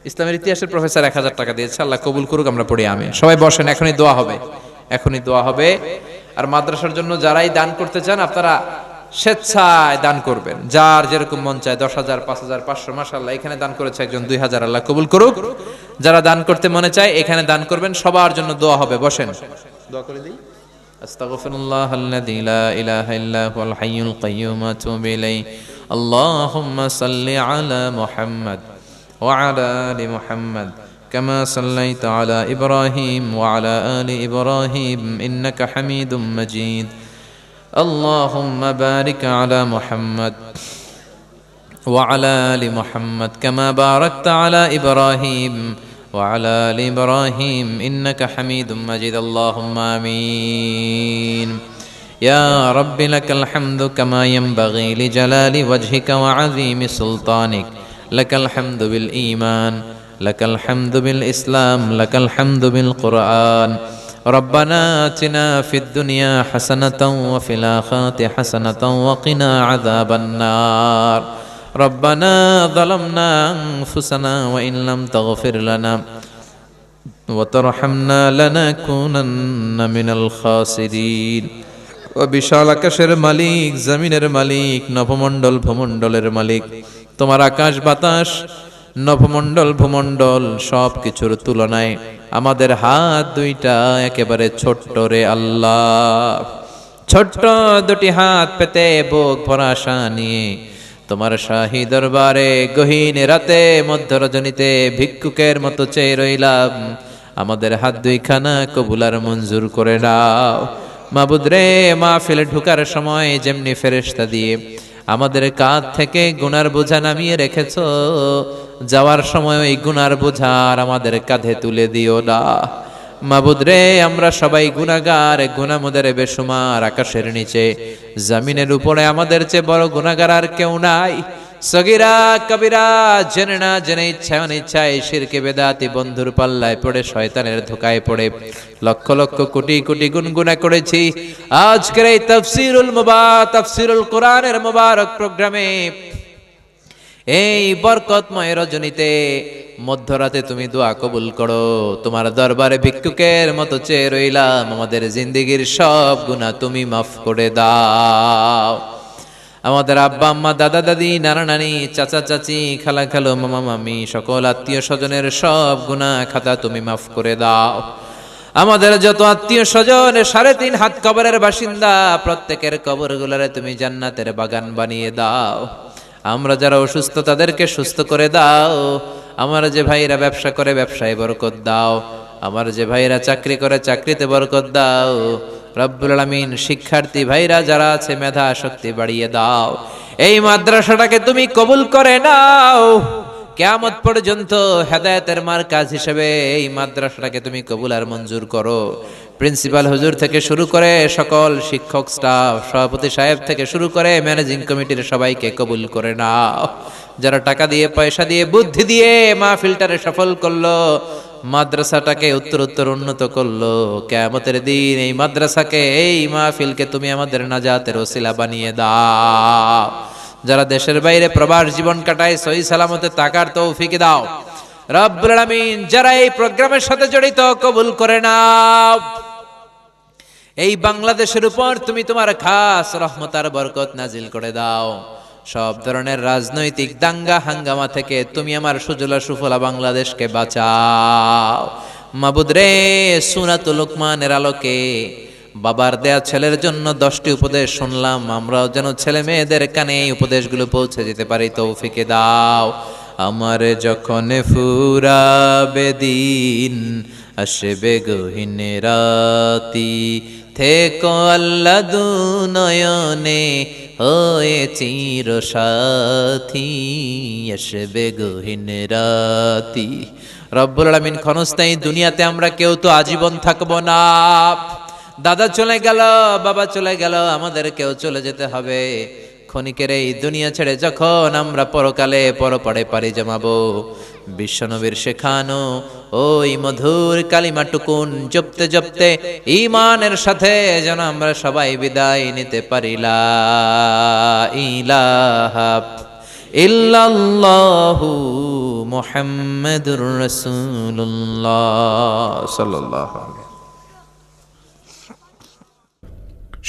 ইসলামের ইতিহাসের প্রফেসর 1000 টাকা দিয়েছে, আল্লাহ কবুল করুক। আমরা পড়ি আমিন। সবাই বসেন, এখনই দোয়া হবে, এখনই দোয়া হবে। আর মাদ্রাসার জন্য যারাই দান করতে চান আপনারা স্বেচ্ছায় দান করবেন, যার যেরকম মন চায়। 10,000, 5,000, 500, মাশাআল্লাহ। এখানে দান করেছে একজন 2,000, আল্লাহ কবুল করুক। যারা দান করতে মনে চায় এখানে দান করবেন, সবার জন্য দোয়া হবে। বসেন, দোয়া করে দিই। আস্তাগফিরুল্লাহাল্লাযী লা ইলাহা ইল্লা হুয়াল হাইয়ুল কাইয়্যুম ওয়া আতুবু ইলাইহি। আল্লাহুম্মা সাল্লি আলা মুহাম্মাদ ওয়া আলা আলি মুহাম্মাদ كما صليت على إبراهيم وعلى آل إبراهيم إنك حميد مجيد. اللهم بارك على محمد وعلى آل محمد كما باركت على إبراهيم وعلى آل إبراهيم إنك حميد مجيد. اللهم آمين. يا رب لك الحمد كما ينبغي لجلال وجهك وعظيم سلطانك. لك الحمد بالإيمان، لك الحمد بالإسلام، لك الحمد بالقرآن. ربنا آتنا في الدنيا حسنة وفي الآخرة حسنة وقنا عذاب النار. ربنا ظلمنا أنفسنا وإن لم تغفر لنا وترحمنا لنكونن من الخاسرين. وبشال আকাশের মালিক, জমিনের মালিক, নভমণ্ডল ভূমণ্ডলের মালিক, তোমার আকাশ বাতাস, নভমণ্ডল ভূমণ্ডল সব কিছুর তুলনায় আমাদের হাত দুইটা একেবারে ছোট্ট রে আল্লাহ। ছোট্ট দুটি হাত পেতে বুক ভরা আশা নিয়ে তোমার শাহী দরবারে গহীন রাতে মধ্য রজনীতে ভিক্ষুকের মতো চেয়ে রইলাম। আমাদের হাত দুইখানা কবুলার মঞ্জুর করে নাও মাবুদ রে। মাহফিলে ঢুকার সময় যেমনি ফেরেশতা দিয়ে আমাদের কাঁধ থেকে গুনার বোঝা নামিয়ে রেখেছ, যাওয়ার সময় ওই গুনার বোঝার আমাদের কাঁধে তুলে দিও না মাবুদ রে। আমরা সবাই গুনাহগার, গুনাহমুদের বেশুমার। আকাশের নিচে জমিনের উপরে আমাদের চেয়ে বড় গুনাহগার আর কেউ নাই। সগীরা কবিরা জেনে না জেনে, ইচ্ছায় অনিচ্ছায় শিরকে বেদাতি বন্ধুর পাল্লায় পড়ে, শয়তানের ধোকায় পড়ে লক্ষ লক্ষ কোটি কোটি গুনগুনা করেছি। আজকের এই তাফসীরুল কোরআনের মুবারক প্রোগ্রামে, এই বরকতময় রজনীতে মধ্যরাতে তুমি দোয়া কবুল করো। তোমার দরবারে ভিক্ষুকের মতো চেয়ে রইলাম। আমাদের জিন্দেগির সব গুনাহ তুমি মাফ করে দাও। আমাদের আব্বা আম্মা, দাদা দাদি, নানা নানি, চাচা চাচি, খালা খালো, মামা মামি, সকল আত্মীয় স্বজনের সব গুনাহ খাতা তুমি মাফ করে দাও। আমাদের যত আত্মীয় স্বজন 3.5 হাত কবরের বাসিন্দা, প্রত্যেকের কবরগুলোরে তুমি জান্নাতের বাগান বানিয়ে দাও। আমরা যারা অসুস্থ তাদেরকে সুস্থ করে দাও। আমার যে ভাইরা ব্যবসা করে ব্যবসায় বরকত দাও। আমার যে ভাইরা চাকরি করে চাকরিতে বরকত দাও। রব্বুল আলামিন শিক্ষার্থী ভাইরা যারা আছে মেধা শক্তি বাড়িয়ে দাও। এই মাদ্রাসাটাকে তুমি কবুল করে নাও। কিয়ামত পর্যন্ত হেদায়েতের মার্কাজ হিসেবে এই মাদ্রাসাটাকে তুমি কবুল আর মঞ্জুর করো। প্রিন্সিপাল হুজুর থেকে শুরু করে সকল শিক্ষক স্টাফ, সভাপতি সাহেব থেকে শুরু করে ম্যানেজিং কমিটির সবাইকে কবুল করে নাও। যারা টাকা দিয়ে, পয়সা দিয়ে, বুদ্ধি দিয়ে মাহফিলটারে সফল করলো, মাদ্রাসাটাকে উত্তর উন্নত করলো, কিয়ামতের দিন এই মাদ্রাসাকে, এই মাহফিলকে তুমি আমাদের নাজাতের ওসিলা বানিয়ে দাও। যারা দেশের বাইরে প্রবাস জীবন কাটায় সহি সালামতে তাকার তৌফিক দাও রব্বুল আলামিন। যারা এই প্রোগ্রামের সাথে জড়িত কবুল করে নাও। এই বাংলাদেশের উপর তুমি তোমার খাস রহমত আর বরকত নাজিল করে দাও। সব ধরনের রাজনৈতিক দাঙ্গা হাঙ্গামা থেকে তুমি আমার সুজলা সুফলা বাংলাদেশকে বাঁচাও। মাবুদ রে, সূরাতুল লুকমানের আলোকে বাবার দেয়া ছেলের জন্য 10টি উপদেশ শুনলাম, আমরাও যেন ছেলে মেয়েদের কানে এই উপদেশগুলো পৌঁছে যেতে পারি, তৌফিকে দাও। আমার যখন ফুরাবে দিন, আসবে গহীন রাতি, থেকো আল্লাহ দুনয়নে হয়ে চির সাথী, আসবে গহীন রাতি। রব্বুল আলামিন ক্ষণস্থায়ী দুনিয়াতে আমরা কেউ তো আজীবন থাকবো না। দাদা চলে গেল, বাবা চলে গেল, আমাদের কেউ চলে যেতে হবে। ক্ষণিকের এই দুনিয়া ছেড়ে যখন আমরা পরকালে পরপারে পাড়ি জমাবো, বিশ্বনবীর শেখানো ওই মধুর কালিমাটুকুন জপতে জপতে ঈমানের সাথে যেন আমরা সবাই বিদায় নিতে পারি। লা ইলাহা ইল্লাল্লাহু মুহাম্মাদুর রাসূলুল্লাহ সাল্লাল্লাহু আলাইহি।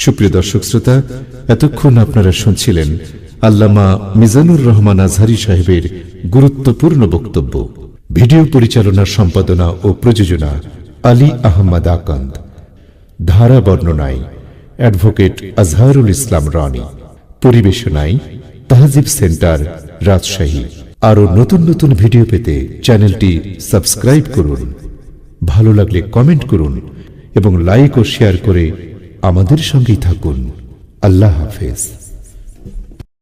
সুপ্রিয় দর্শক শ্রোতা, এতক্ষণ আপনারা শুনছিলেন আল্লামা মিজানুর রহমান আজহারী সাহেবের গুরুত্বপূর্ণ বক্তব্য। ভিডিও পরিচালনা, সম্পাদনা ও প্রযোজনা আলী আহমদ আকন্দ। ধারা বর্ণনায় অ্যাডভোকেট আজহারুল ইসলাম রানী। পরিবেশনায় তাহজিব সেন্টার, রাজশাহী। আরও নতুন নতুন ভিডিও পেতে চ্যানেলটি সাবস্ক্রাইব করুন। ভালো লাগলে কমেন্ট করুন এবং লাইক ও শেয়ার করে আমাদের সঙ্গেই থাকুন। আল্লাহ হাফেজ।